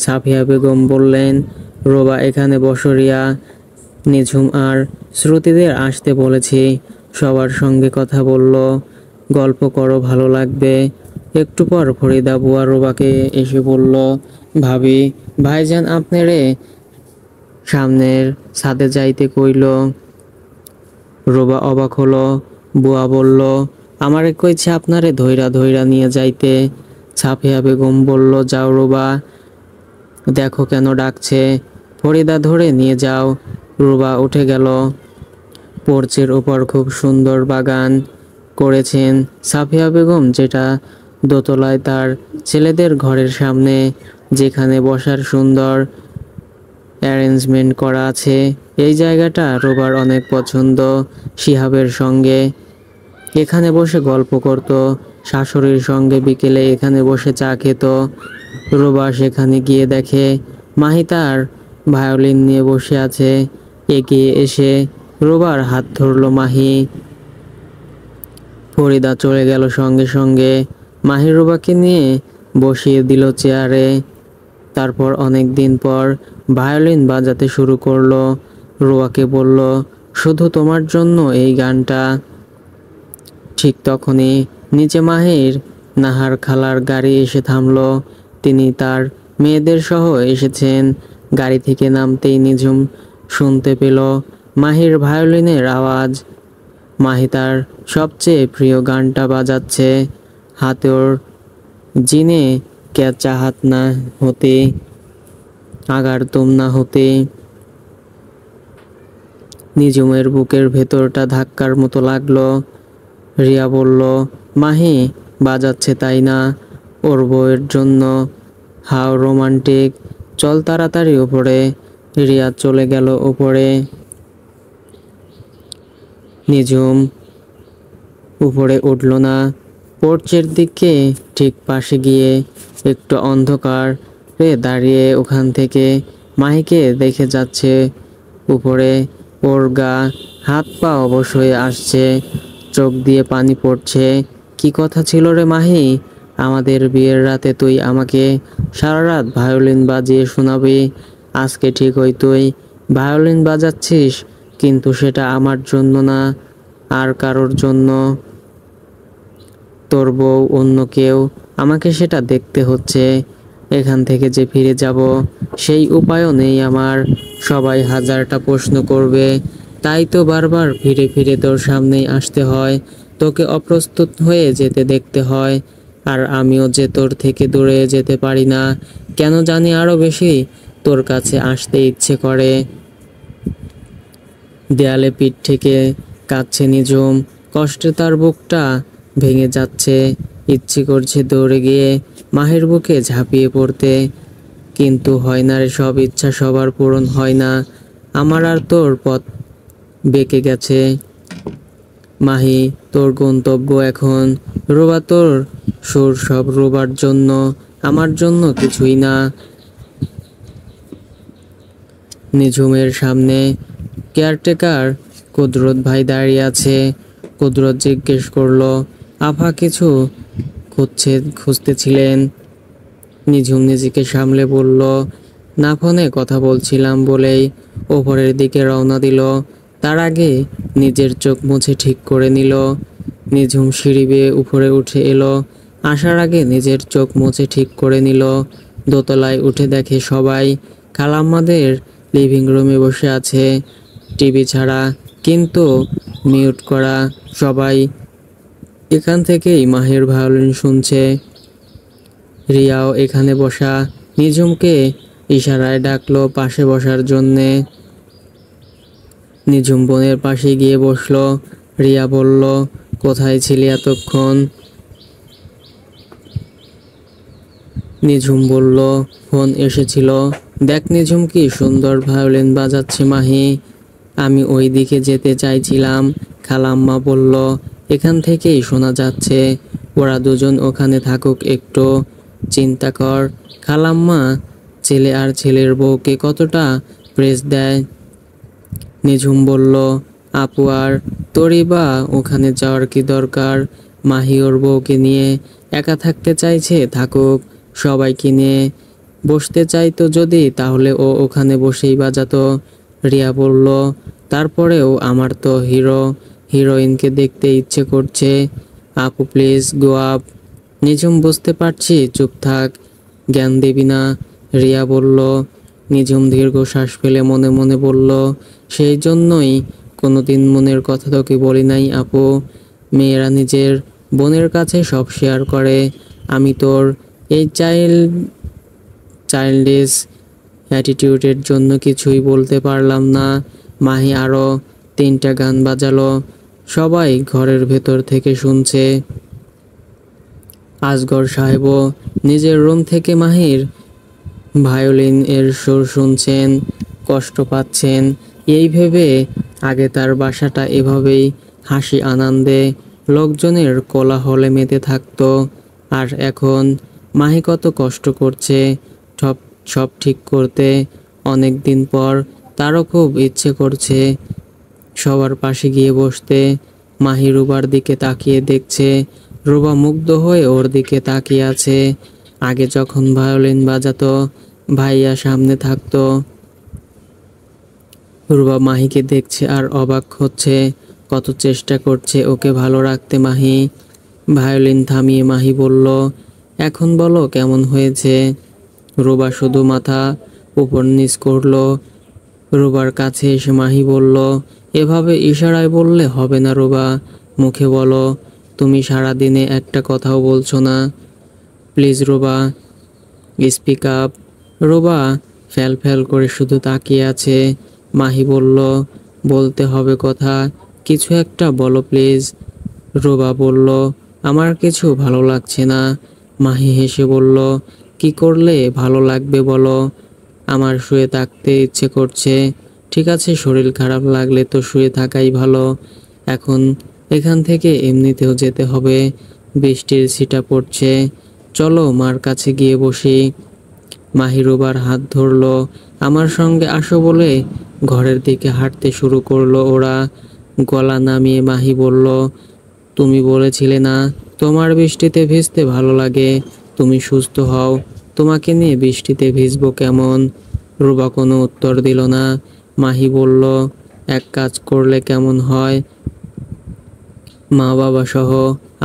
সাফিয়া বেগম বললেন, রুবা এখানে বসো রিয়া, নিঝুম আর শ্রুতিদের আসতে বলেছি, সবার সঙ্গে কথা বলল, গল্প করো, ভালো লাগবে। একটু পর ফরিদা বুয়া রুবাকে এসে বলল, ভাবি ভাইজান আপনারে সামনের ছাদে যাইতে কইল। রুবা অবাক হলো। বুয়া বলল, আমারে কইছে আপনারে ধইরা ধইরা নিয়ে যাইতে। সাফিয়া বেগম বলল, যাও রুবা, দেখো কেন ডাকছে, ফরিদা ধরে নিয়ে যাও। রুবা উঠে গেল। পোর্চের উপর খুব সুন্দর বাগান করেছেন সাফিয়া বেগম, যেটা দোতলায় তার ছেলেদের ঘরের সামনে। যেখানে বসার সুন্দর অ্যারেঞ্জমেন্ট করা আছে। এই জায়গাটা রোবার অনেক পছন্দ শিহাবের সঙ্গে। এখানে বসে গল্প করত শাশুড়ির সঙ্গে, বিকেলে এখানে বসে চা খেত। রোবা সেখানে গিয়ে দেখে মাহি তার ভায়োলিন নিয়ে বসে আছে। এগিয়ে এসে রোবার হাত ধরল মাহি। ফরিদা চলে গেল সঙ্গে সঙ্গে। মাহি রোবাকে নিয়ে বসিয়ে দিল চেয়ারে। তারপর অনেক দিন পর ভায়োলিন বাজাতে শুরু করলো। রোবাকে বলল, শুধু তোমার জন্য এই গানটা। ঠিক তখনই নিচে মাহির নাহার খালার গাড়ি এসে থামলো। তিনি তার মেয়েদের সহ এসেছেন। গাড়ি থেকে নামতেই নিঝুম শুনতে পেল মাহির ভায়োলিনের আওয়াজ। মাহি তার সবচেয়ে প্রিয় গানটা বাজাচ্ছে। হাতের জিনে ক্যা চাহাত না হতে আগার তুম না হতে। নিঝুমের বুকের ভেতরটা ধাক্কার মতো লাগলো। রিয়া বলল, মাহি বাজাচ্ছে তাই না? ওর বউয়ের জন্য। How romantic. চল তাড়াতাড়ি উপরে। রিয়া চলে গেল উপরে। নিঝুম উপরে উঠল না। পোর্চের দিকে ঠিক পাশে গিয়ে একটু অন্ধকারে দাঁড়িয়ে ওখান থেকে মাহিকে দেখে যাচ্ছে উপরে। ওর গা হাত পা অবশ হয়ে আসছে, চোখ দিয়ে পানি পড়ছে। কি কথা ছিল রে মাহি? আমাদের বিয়ের রাতে তুই আমাকে সারা রাত ভায়োলিন বাজিয়ে শোনাবি। আজকে ঠিক ওই তুই ভায়োলিন বাজাচ্ছিস, কিন্তু সেটা আমার জন্য না, আর কারোর জন্য। তোর বউ অন্য কেউ, আমাকে সেটা দেখতে হচ্ছে। এখান থেকে যে ফিরে যাব সেই উপায়ও নেই আমার। সবাই হাজারটা প্রশ্ন করবে, তাই তো বারবার ফিরে ফিরে তোর সামনেই আসতে হয়। তোকে অপ্রস্তুত হয়ে যেতে দেখতে হয়। আর আমিও যে তোর থেকে দূরে যেতে পারি না, কেন জানি আরো বেশি তোর কাছে আসতে ইচ্ছে করে। দেয়ালে পিঠ থেকে কাঁদছে নিঝুম। কষ্টে তার বুকটা ভেঙে যাচ্ছে। ইচ্ছে করছে দৌড়ে গিয়ে মাহির বুকে ঝাঁপিয়ে পড়তে, কিন্তু হয় না রে, সব ইচ্ছা সবার পূরণ হয় না। আমার আর তোর পথ বেঁকে গেছে মাহি, তোর গন্তব্য এখন রোবা। তোর সুর সব রোবার জন্য, আমার জন্য কিছুই না। নিঝুমের সামনে কেয়ারটেকার কুদরত ভাই দাঁড়িয়ে আছে। কুদরত জিজ্ঞেস করলো, আফা কিছু খুঁজতেছিলেন? নিঝুম নিজেকে সামলে বলল, না, ফোনে কথা বলছিলাম বলেই ওপরের দিকে রওনা দিল। তার আগে নিজের চোখ মুছে ঠিক করে নিল। নিঝুম সিঁড়ি বেয়ে উপরে উঠে এলো। আসার আগে নিজের চোখ মুছে ঠিক করে নিল। দোতলায় উঠে দেখে সবাই খালাম্মাদের লিভিং রুমে বসে আছে, টিভি ছাড়া, কিন্তু মিউট করা। সবাই এখান থেকেই মাহির ভায়োলিন শুনছে। রিয়াও এখানে বসা। নিঝুমকে ইশারায় ডাকলো পাশে বসার জন্যে। নিঝুম বোনের পাশে গিয়ে বসলো। রিয়া বলল, কোথায় ছিলি এতক্ষণ? নিঝুম বলল, ফোন এসেছিল। দেখ নিঝুম কি সুন্দর ভায়োলিন বাজাচ্ছে মাহি। আমি ওই দিকে যেতে চাইছিলাম। খালাম্মা বলল, এখান থেকেই শোনা যাচ্ছে। ওরা দুজন ওখানে থাকুক একটু। চিন্তা কর, খালাম্মা ছেলে আর ছেলের বউকে কতটা প্রেস দেয়। নিঝুম বলল, আপু আর তোরই বা ওখানে যাওয়ার কি দরকার? মাহি ওর বউকে নিয়ে একা থাকতে চাইছে, থাকুক। সবাইকে নিয়ে বসতে চাইতো যদি, তাহলে ও ওখানে বসেই বাজাতো। রিয়া বলল, তারপরেও আমার তো হিরোইনকে দেখতে ইচ্ছে করছে। আপু প্লিজ গো আপ। নিঝুম, বুঝতে পারছি, চুপ থাক, জ্ঞান দিবি না। রিয়া বলল। নিঝুম দীর্ঘশ্বাস ফেলে মনে মনে বলল, সেই জন্যই কোনোদিন মনের কথা তোকে বলি নাই আপু। মেয়েরা নিজের বোনের কাছে সব শেয়ার করে। আমি তোর এই চাইল্ডিশ অ্যাটিটিউডের জন্য কিছুই বলতে পারলাম না। মাহি আরও 3টা গান বাজালো। সবাই ঘরের ভেতর থেকে শুনছে। আজগর সাহেবও নিজের রুম থেকে মাহির ভায়োলিন এর সুর শুনছেন, কষ্ট পাচ্ছেন। এই ভেবে আগে তার বাসাটা এভাবেই হাসি আনন্দে লোকজনের কোলাহলে মেতে থাকতো। আর এখন মাহি কত কষ্ট করছে সব সব ঠিক করতে। অনেক দিন পর তারও খুব ইচ্ছে করছে সবার পাশে গিয়ে বসতে। মাহি রুবার দিকে তাকিয়ে দেখছে, রুবা মুগ্ধ হয়ে ওর দিকে তাকিয়ে আছে। আগে যখন ভায়োলিন বাজাতো ভাইয়া সামনে থাকতো। রুবা মাহিকে দেখছে আর অবাক হচ্ছে, কত চেষ্টা করছে ওকে ভালো রাখতে মাহি। ভায়োলিন থামিয়ে মাহি বলল, এখন বলো কেমন হয়েছে। রুবা শুধু মাথা উপর নিচ করলো। রুবার কাছে এসে মাহি বলল, এভাবে ইশারায় বললে হবে না রুবা, মুখে বলো। তুমি সারাদিনে একটা কথাও বলছো না। Please Ruba, speak up. Ruba ফ্যাল ফ্যাল করে শুধু তাকিয়ে আছে। মাহি বলল, বলতে হবে কথা, কিছু একটা বলো প্লিজ। রুবা বলল, আমার কিছু ভালো লাগছে না। মাহি হেসে বলল, কি করলে ভালো লাগবে বলো। আমার শুয়ে থাকতে ইচ্ছে করছে। ঠিক আছে, শরীর খারাপ লাগলে তো শুয়ে থাকাই ভালো। এখন এখান থেকে এমনিতেও যেতে হবে, বৃষ্টির ছিটা পড়ছে। চলো মার কাছে গিয়ে বসি। মাহি রুবার হাত ধরলো, আমার সঙ্গে আসো বলে ঘরের দিকে হাঁটতে শুরু করলো ওরা। গলা নামিয়ে মাহি বলল, তুমি বলেছিলে না তোমার বৃষ্টিতে ভিজতে ভালো লাগে। তুমি সুস্থ হও, তোমাকে নিয়ে বৃষ্টিতে ভিজবো কেমন। রুবা কোনো উত্তর দিল না। মাহি বলল, এক কাজ করলে কেমন হয়, মা বাবা সহ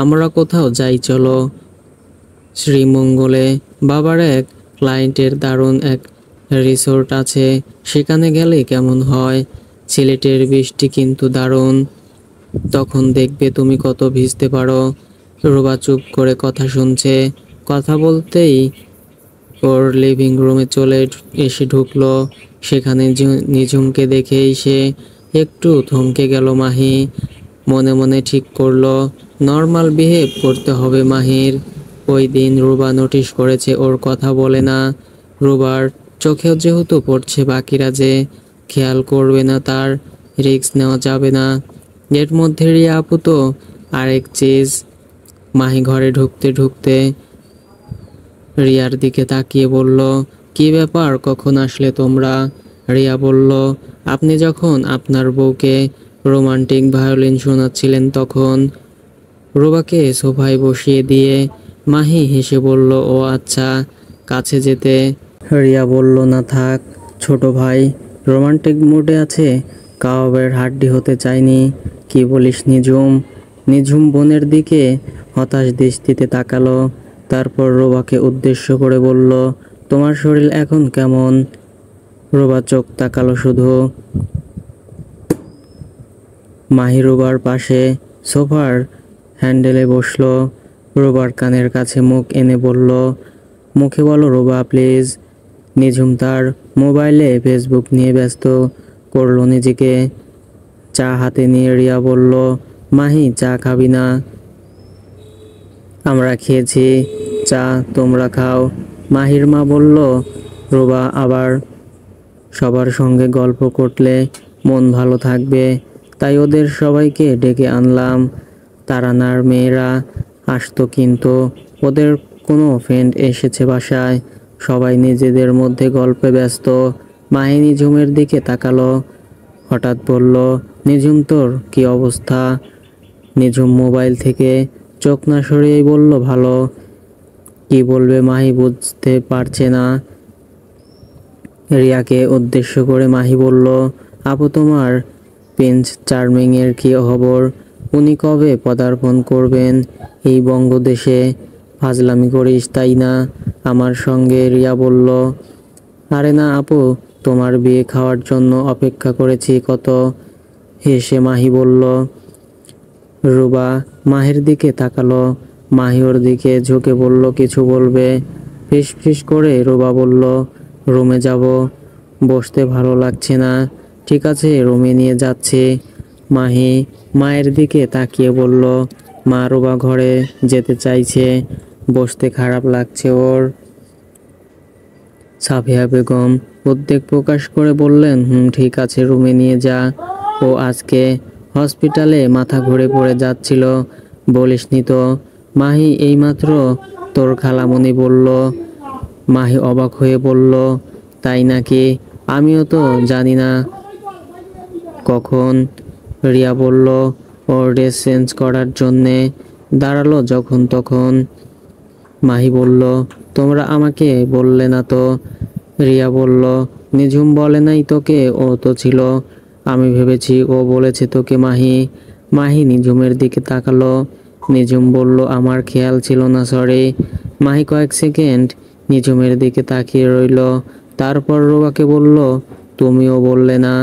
আমরা কোথাও যাই চলো। শ্রীমঙ্গলে বাবার এক ক্লায়েন্টের দারুণ এক রিসোর্ট আছে, সেখানে গেলে কেমন হয়। সিলেটের বৃষ্টি কিন্তু দারুণ, তখন দেখবে তুমি কত ভিজতে পারো। রুবা চুপ করে কথা শুনছে। কথা বলতেই ওর লিভিং রুমে চলে এসে ঢুকলো। সেখানে নিঝুমকে দেখেই সে একটু থমকে গেল মাহি। মনে মনে ঠিক করলো, নর্মাল বিহেভ করতে হবে মাহির। ওই দিন রুবা নোটিশ করেছে ওর কথা বলে না। রুবার চোখেও যেহেতু পড়ছে, বাকিরা যে খেয়াল করবে না তার রিস্ক নেওয়া যাবে না। এর মধ্যে রিয়া আপু তো আরেক চিজ। মাহি ঘরে ঢুকতে ঢুকতে রিয়ার দিকে তাকিয়ে বলল, কি ব্যাপার, কখন আসলে তোমরা। রিয়া বলল, আপনি যখন আপনার বউকে রোমান্টিক ভায়োলিন শোনাচ্ছিলেন তখন। রুবাকে সোফায় বসিয়ে দিয়ে মাহি হেসে বলল, ও আচ্ছা, কাছে যেতে। রিয়া বলল, না থাক, ছোট ভাই রোমান্টিক মুডে আছে, কাবাবের হাড্ডি হতে চায়নি। কি বলিস নিঝুম। নিঝুম বোনের দিকে হতাশ দৃষ্টিতে তাকালো, তারপর রুবাকে উদ্দেশ্য করে বলল, তোমার শরীর এখন কেমন। রুবা চোখ তাকালো শুধু। মাহি রুবার পাশে সোফার হ্যান্ডেলে বসলো। রুবার কানের কাছে মুখ এনে বলল, মুখে বলো রুবা প্লিজ। নিঝুম তার মোবাইলে ফেসবুক নিয়ে ব্যস্ত করলো নিজেকে। চা হাতে নিয়ে রিয়া বলল, মাহি চা খাবি না। আমরা খেয়েছি, চা তোমরা খাও। মাহির মা বলল, রুবা আবার সবার সঙ্গে গল্প করলে মন ভালো থাকবে, তাই ওদের সবাইকে ডেকে আনলাম। তারানার মেয়েরা আসতো কিন্তু ওদের কোনো ফ্রেন্ড এসেছে বাসায়, সবাই নিজেদের মধ্যে গল্পে ব্যস্ত। মাহি নিঝুমের দিকে তাকালো, হঠাৎ বলল, নিঝুম তোর কি অবস্থা। নিঝুম মোবাইল থেকে চোখ না সরিয়েই বলল, ভালো। কি বলবে মাহি বুঝতে পারছে না। রিয়াকে উদ্দেশ্য করে মাহি বলল, আপু তোমার প্রিন্স চার্মিং এর কি খবর, উনি কবে পদার্পণ করবেন এই বঙ্গদেশে। ফাজলামি করিস তাই না আমার সঙ্গে। রিয়া বলল, আরে না আপু, তোমার বিয়ে খাওয়ার জন্য অপেক্ষা করেছি কত। হেসে মাহি বলল। রুবা মাহির দিকে তাকালো, মাহি ওর দিকে ঝুঁকে বলল, কিছু বলবে। ফিস ফিস করে রুবা বলল, রুমে যাব, বসতে ভালো লাগছে না। ঠিক আছে, রুমে নিয়ে যাচ্ছি। মাহি মায়ের দিকে তাকিয়ে বলল, মা রুবা ঘরে যেতে চাইছে, বসতে খারাপ লাগছে ওর। সাফিয়া বেগম উদ্বেগ প্রকাশ করে বললেন, ঠিক আছে, রুমে নিয়ে যা। ও আজকে হসপিটালে মাথা ঘুরে পড়ে যাচ্ছিল। বলিসনি তো। মাহি এইমাত্র তোর খালামণি বলল। মাহি অবাক হয়ে বলল, তাই নাকি? আমিও তো জানি না কখন। রিয়া বলল, ওর ড্রেস চেঞ্জ করার জন্যে দাঁড়ালো যখন তখন। মাহি বলল, তোমরা আমাকে বললে না তো। রিয়া বলল, নিঝুম বলে নাই তোকে, ও তো ছিল। আমি ভেবেছি ও বলেছে তোকে। মাহি মাহি নিঝুমের দিকে তাকালো। নিঝুম বলল, আমার খেয়াল ছিল না, সরি। মাহি কয়েক সেকেন্ড নিঝুমের দিকে তাকিয়ে রইল। তারপর রোবাকে বলল, তুমিও বললে না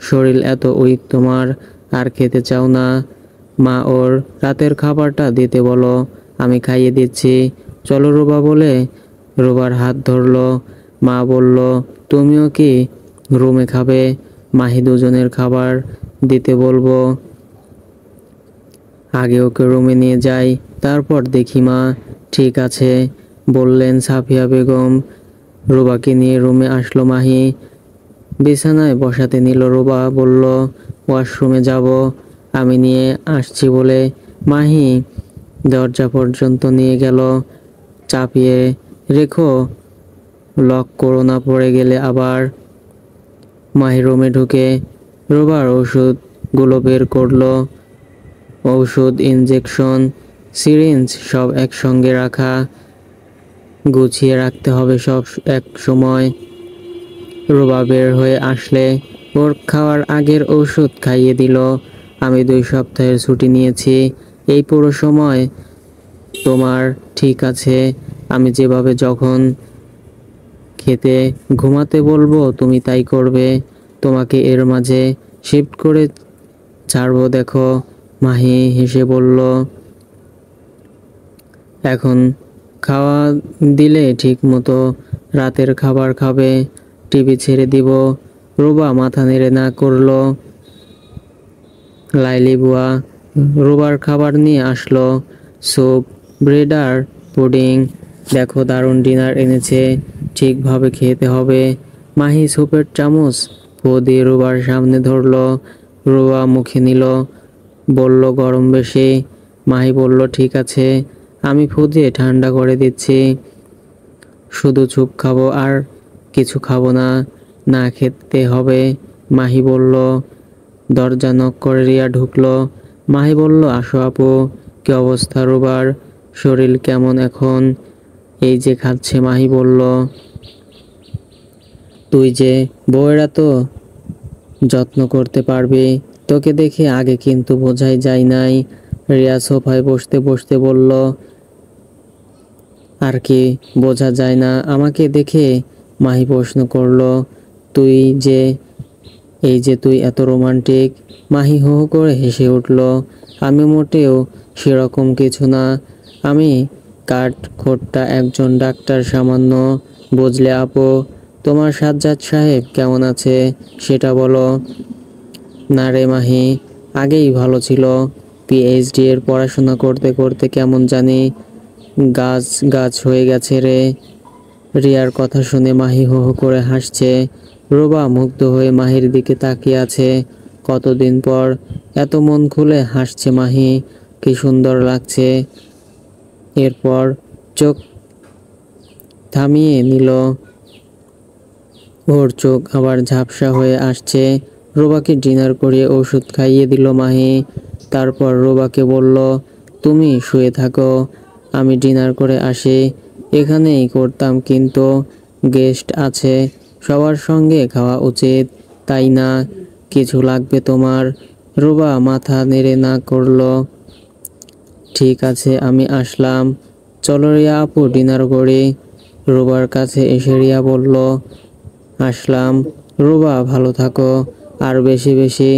শরীর এত উইক তোমার, আর খেতে চাও না। মা ওর রাতের খাবারটা দিতে বলো, আমি খাইয়ে দিচ্ছি। চলো রুবা বলে রুবার হাত ধরলো। মা বলল, তুমিও কি রুমে খাবে? মাহি দুজনের খাবার দিতে বলবো। আগে ওকে রুমে নিয়ে যাই, তারপর দেখি মা। ঠিক আছে বললেন সাফিয়া বেগম। রুবাকে নিয়ে রুমে আসলো মাহি। বিছানায় বসাতে নিল। রুবা বলল, ওয়াশরুমে যাব, আমি নিয়ে আসছি বলে মাহি দরজা পর্যন্ত নিয়ে গেল। চাপিয়ে রেখো, লক করো না, পড়ে গেলে আবার। মাহি রুমে ঢুকে রুবার ওষুধগুলো বের করলো। ঔষধ, ইনজেকশন, সিরিঞ্জ সব একসঙ্গে রাখা। গুছিয়ে রাখতে হবে সব এক সময়। রুবা বের হয়ে আসলে ওর খাওয়ার আগের ওষুধ খাইয়ে দিল। আমি 2 সপ্তাহের ছুটি নিয়েছি। এই পুরো সময় তোমার ঠিক আছে। আমি যেভাবে যখন খেতে ঘুমাতে বলবো তুমি তাই করবে। তোমাকে এর মাঝে শিফট করে ছাড়বো দেখো। মাহি হেসে বলল, এখন খাওয়া দিলে ঠিক মতো রাতের খাবার খাবে, টিভি ছেড়ে দিব। রুবা মাথা নেড়ে না করলো। লাইলি বুয়া রুবার খাবার নিয়ে আসলো, স্যুপ, ব্রেড আর পুডিং। দেখো দারুণ ডিনার এনেছে, ঠিকভাবে খেতে হবে। মাহি স্যুপের চামচ ফু দিয়ে রুবার সামনে ধরলো। রুবা মুখে নিল, বলল, গরম বেশি। মাহি বলল, ঠিক আছে, আমি ফু দিয়ে ঠান্ডা করে দিচ্ছি। শুধু স্যুপ খাবো, আর কিছু খাবো না। না খেতে হবে, মাহি বলল। দরজা নক করে রিয়া ঢুকলো। মাহি বলল, আসো আপু। কি অবস্থা রুবার? শরীর কেমন এখন? এই যে খাচ্ছে। মাহি বলল, তুই যে বউয়েরা তো যত্ন করতে পারবি, তোকে দেখে আগে কিন্তু বোঝাই যায় নাই। রিয়া সোফায় বসতে বসতে বলল, আর কি বোঝা যায় না আমাকে দেখে? মাহি প্রশ্ন করলো, তুই যে এই যে তুই এত রোমান্টিক। মাহি হো হো করে হেসে উঠল। আমি মোটেও সেরকম কিছু না। আমি কাঠ খোট্টা একজন ডাক্তার সামান্য, বুঝলে আপু। তোমার সাজ্জাদ সাহেব কেমন আছে সেটা বলো। না রে মাহি, আগেই ভালো ছিল। পিএইচডি এর পড়াশোনা করতে করতে কেমন জানি গাছ গাছ হয়ে গেছে রে। রিয়ার কথা শুনে মাহি হো হো করে হাসছে। রুবা মুগ্ধ হয়ে মাহির দিকে তাকিয়ে আছে। কতদিন পর এত মন খুলে হাসছে মাহি, কি সুন্দর লাগছে। এরপর চোখ থামিয়ে নিল। ওর চোখ আবার ঝাপসা হয়ে আসছে। রুবাকে ডিনার করিয়ে ওষুধ খাইয়ে দিল মাহি। তারপর রুবাকে বলল, তুমি শুয়ে থাকো, আমি ডিনার করে আসি। এখানেই করতাম, কিন্তু গেস্ট আছে, সবার সঙ্গে খাওয়া উচিত, তাই না? কিছু লাগবে তোমার? রুবা মাথা নেড়ে না করলো। ঠিক আছে, আমি আসলাম। চলো রিয়া আপু, ডিনার করি। রুবার কাছে এসে রিয়া বলল, আসলাম। রুবা, ভালো থাকো, আর বেশি বেশি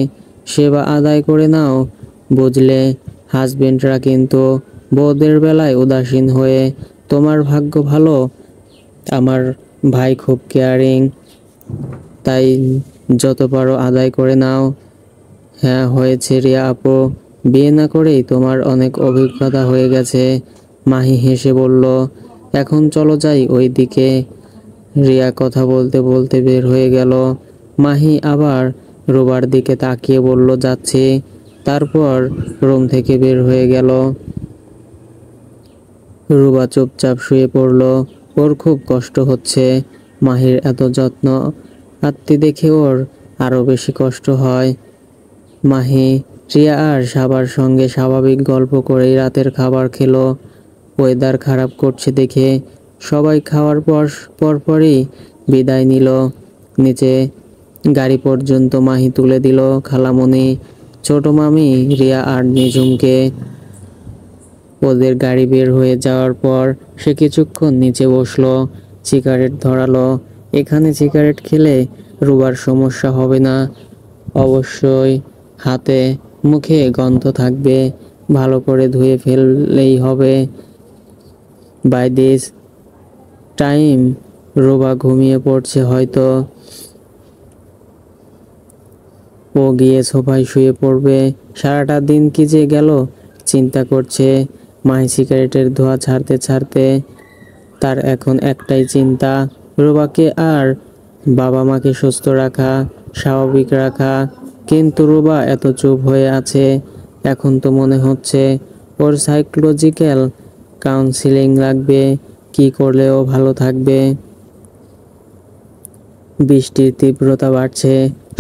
সেবা আদায় করে নাও, বুঝলে? হাজবেন্ডরা কিন্তু বউদের বেলায় উদাসীন হয়ে, তোমার ভাগ্য ভালো। আমার ভাই খুব কেয়ারিং, তাই যত পারো আদায় করে নাও। হ্যাঁ হয়েছে রিয়া আপু, বিয়ে না করেই তোমার অনেক অভিজ্ঞতা হয়ে গেছে। মাহি হেসে বলল, এখন চলো যাই ওই দিকে। রিয়া কথা বলতে বলতে বের হয়ে গেল। মাহি আবার রোবার দিকে তাকিয়ে বলল, যাচ্ছি। তারপর রুম থেকে বের হয়ে গেল। রুবা চুপচাপ শুয়ে পড়ল। ওর খুব কষ্ট হচ্ছে। মাহির এত যত্ন আত্মি দেখে ওর আরো বেশি কষ্ট হয়। মাহি, রিয়া আর সাবার সঙ্গে স্বাভাবিক গল্প করেই রাতের খাবার খেলো। ওয়েদার খারাপ করছে দেখে সবাই খাওয়ার পরপরই বিদায় নিল। নিচে গাড়ি পর্যন্ত মাহি তুলে দিল খালামণি, ছোট মামি, রিয়া আর নিঝুমকে। ওদের গাড়ি বের হয়ে যাওয়ার পর সে কিছুক্ষণ নিচে বসলো, সিগারেট ধরালো। এখানে সিগারেট খেলে রুবার সমস্যা হবে না। অবশ্যই হাতে মুখে গন্ধ থাকবে, ভালো করে ধুয়ে ফেললেই হবে। বাই দিস টাইম রুবা ঘুমিয়ে পড়ছে হয়তো। ও গিয়ে সোফায় শুয়ে পড়বে। সারাটা দিন কি যে গেল চিন্তা করছে। মাহি সিগারেটের ধোঁয়া ছাড়তে ছাড়তে তার এখন একটাই চিন্তা, রুবাকে আর বাবা মাকে সুস্থ রাখা, স্বাভাবিক রাখা। কিন্তু রুবা এত চুপ হয়ে আছে। এখন তো মনে হচ্ছে ওর সাইকোলজিক্যাল কাউন্সিলিং লাগবে। কি করলে ও ভালো থাকবে। বৃষ্টির তীব্রতা বাড়ছে,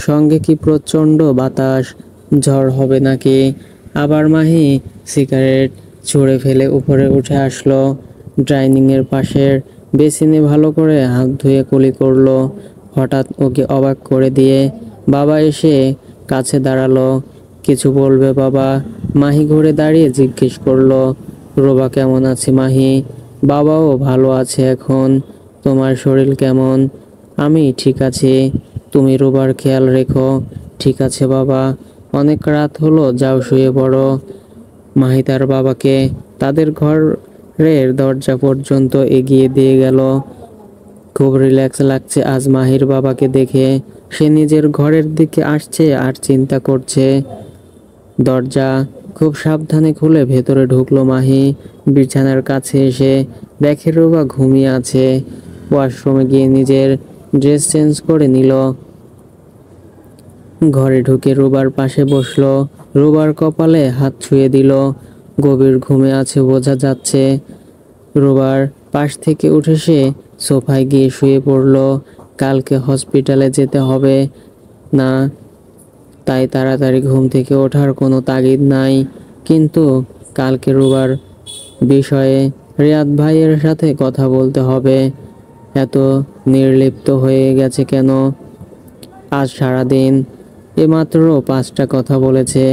সঙ্গে কি প্রচণ্ড বাতাস, ঝড় হবে নাকি। আবার মাহি সিগারেট ছুঁড়ে ফেলে উপরে উঠে আসলো। ডাইনিংয়ের পাশের বেসিনে ভালো করে হাত ধুয়ে কুলি করলো। হঠাৎ ওকে অবাক করে দিয়ে বাবা এসে কাছে দাঁড়ালো। কিছু বলবে বাবা? মাহি ঘুরে দাঁড়িয়ে জিজ্ঞেস করলো, রুবা কেমন আছে মাহি? বাবাও ভালো আছে এখন। তোমার শরীর কেমন? আমি ঠিক আছি। তুমি রুবার খেয়াল রেখো। ঠিক আছে বাবা, অনেক রাত হলো, যাও শুয়ে পড়ো। মাহি তার বাবাকে তাদের ঘরের দরজা পর্যন্ত এগিয়ে দিয়ে গেল। খুব রিল্যাক্স লাগছে আজ মাহির বাবাকে দেখে। সে নিজের ঘরের দিকে আসছে আর চিন্তা করছে। দরজা খুব সাবধানে খুলে ভেতরে ঢুকলো মাহি। বিছানার কাছে এসে দেখে রুবা ঘুমিয়ে আছে। ওয়াশরুমে গিয়ে নিজের ড্রেস চেঞ্জ করে নিল। ঘরে ঢুকে রুবার পাশে বসলো। রুবার কপালে হাত ছুঁয়ে দিল। গভীর ঘুমে আছে বোঝা যাচ্ছে। রুবার পাশ থেকে উঠে সে সোফায় গিয়ে শুয়ে পড়ল। কালকে হসপিটালে যেতে হবে না, তাই তাড়াতাড়ি ঘুম থেকে ওঠার কোনো তাগিদ নাই। কিন্তু কালকে রুবার বিষয়ে রিয়াদ ভাইয়ের সাথে কথা বলতে হবে। এত নির্লিপ্ত হয়ে গেছে কেন আজ সারাদিন? এমাত্র 5টা কথা বলেছে,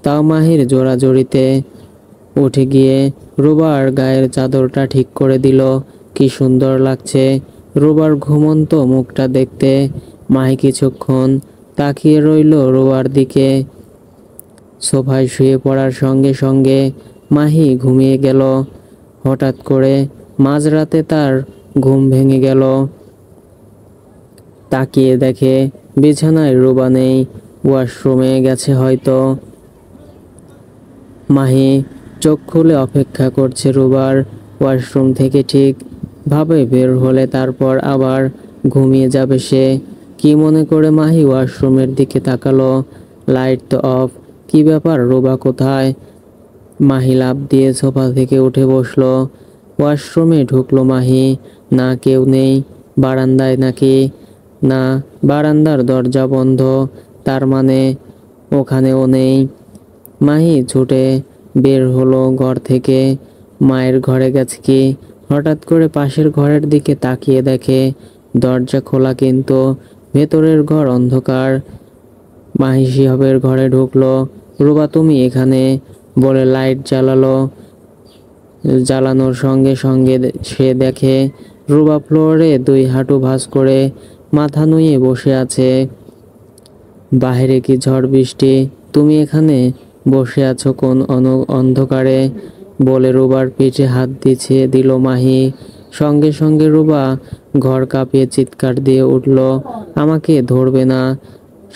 তাও মাহির জোড়াজড়িতে। উঠে গিয়ে রুবার গায়ের চাদরটা ঠিক করে দিল। কি সুন্দর লাগছে রুবার ঘুমন্ত মুখটা দেখতে। মাহি কিছুক্ষণ তাকিয়ে রইল রুবার দিকে। সোফায় শুয়ে পড়ার সঙ্গে সঙ্গে মাহি ঘুমিয়ে গেল। হঠাৎ করে মাঝরাতে তার ঘুম ভেঙে গেল। তাকিয়ে দেখে বিছানায় রুবা নেই, ওয়াশরুমে গেছে হয়তো। মাহি চোখ খুলে অপেক্ষা করছে রুবার ওয়াশরুম থেকে ঠিক ভাবে বের হলে তারপর আবার ঘুমিয়ে যাবে সে। কি মনে করে মাহি ওয়াশরুমের দিকে তাকালো। লাইট তো অফ। কি ব্যাপার, রুবা কোথায়? মাহি লাফ দিয়ে সোফা থেকে উঠে বসলো। ওয়াশরুমে ঢুকলো মাহি। না, কেউ নেই। বারান্দায় নাকি? না, বারান্দার দরজা বন্ধ, তার মানে ওখানেও নেই। মাহি ছুটে বের হলো ঘর থেকে। মায়ের ঘরে গেছে কি? হঠাৎ করে পাশের ঘরের দিকে তাকিয়ে দেখে দরজা খোলা, কিন্তু ভেতরের ঘর অন্ধকার। মাহি শিহাবের ঘরে ঢুকলো। রুবা তুমি এখানে বলে লাইট জ্বালানোর সঙ্গে সঙ্গে সে দেখে রুবা ফ্লোরে 2 হাঁটু ভাঁজ করে মাথা নুয়ে বসে আছে। বাহিরে কি ঝড় বৃষ্টি? তুমি এখানে বসে আছো কোন অন্ধকারে? বলে রুবার পিঠে হাত দিল মাহি। সঙ্গে সঙ্গে রুবা ঘর কাঁপিয়ে চিৎকার দিয়ে উঠল, আমাকে ধরবে না,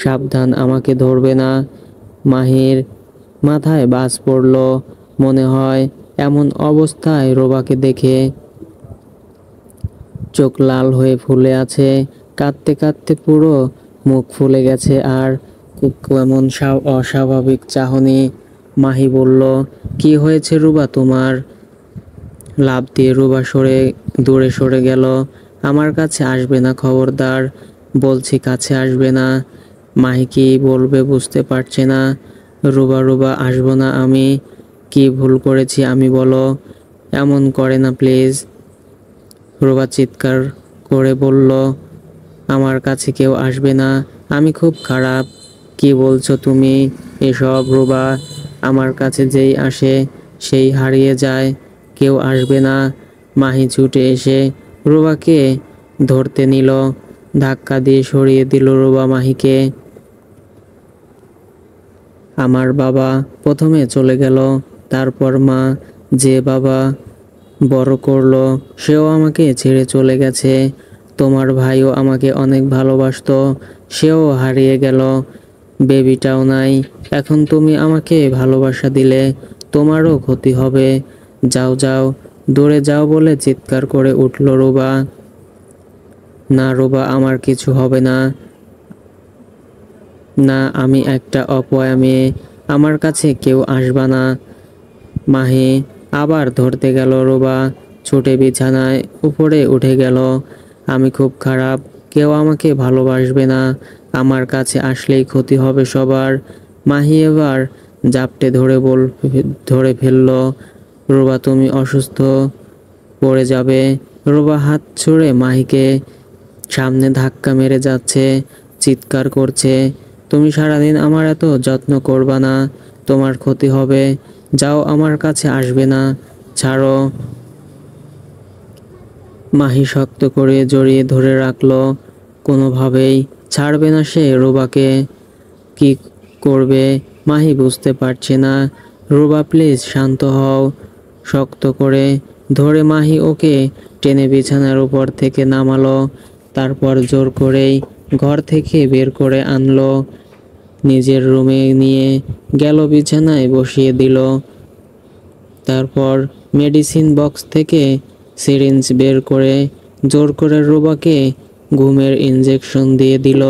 সাবধান, আমাকে ধরবে না। মাহির মাথায় বাজ পড়ল। মনে হয় এমন অবস্থায় রুবাকে দেখে চোখ লাল হয়ে ফুলে আছে, কাঁদতে কাঁদতে পুরো মুখ ফুলে গেছে আর কেমন অস্বাভাবিক চাহনি। মাহি বলল, কি হয়েছে রুবা তোমার? লাফ দিয়ে রুবা দূরে সরে গেল। আমার কাছে আসবে না, খবরদার বলছি, কাছে আসবে না। মাহি কি বলবে বুঝতে পারছে না। রুবা রুবা আসবো না আমি। কি ভুল করেছি আমি, বলো। এমন করে না প্লিজ। রুবা চিৎকার করে বলল, আমার কাছে কেউ আসবে না, আমি খুব খারাপ। কি বলছো তুমি এসব রুবা? আমার কাছে যেই আসে সেই হারিয়ে যায়, কেউ আসবে না। মাহি ছুটে এসে রুবাকে ধরতে নিল, ধাক্কা দিয়ে সরিয়ে দিল রুবা মাহিকে। আমার বাবা প্রথমে চলে গেল, তারপর মা, যে বাবা বড় করলো সেও আমাকে ছেড়ে চলে গেছে। তোমার ভাইও আমাকে অনেক ভালোবাসতো, সেও হারিয়ে গেল, বেবিটাও নাই। এখন তুমি আমাকে ভালোবাসা দিলে তোমারও ক্ষতি হবে। যাও যাও, দূরে যাও বলে চিৎকার করে উঠল রুবা। না রুবা, আমার কিছু হবে না। না, আমি একটা অপয়া মেয়ে, আমার কাছে কেউ আসবা না। মাহি আবার ধরতে গেল রুবা, ছুটে বিছানায় উপরে উঠে গেল। আমি খুব খারাপ, কেউ আমাকে ভালোবাসবে না, আমার কাছে আসলেই ক্ষতি হবে সবার। মাহি এবার জাপটে ধরে ফেলল। রুবা তুমি অসুস্থ, পড়ে যাবে। রুবা হাত ছুঁড়ে মাহিকে সামনে ধাক্কা মেরে যাচ্ছে, চিৎকার করছে, তুমি সারাদিন আমার এত যত্ন করবা না, তোমার ক্ষতি হবে। যাও, আমার কাছে আসবে না, ছাড়ো। মাহি শক্ত করে জড়িয়ে ধরে রাখলো, কোনোভাবেই ছাড়বে না সে রুবাকে। কি করবে মাহি বুঝতে পারছে না। রুবা প্লিজ শান্ত হও। শক্ত করে ধরে মাহি ওকে টেনে বিছানার উপর থেকে নামালো, তারপর জোর করেই ঘর থেকে বের করে আনলো, নিজের রুমে নিয়ে গেল, বিছানায় বসিয়ে দিল। তারপর মেডিসিন বক্স থেকে সিরিঞ্জ বের করে জোর করে রুবাকে ঘুমের ইনজেকশন দিয়ে দিল।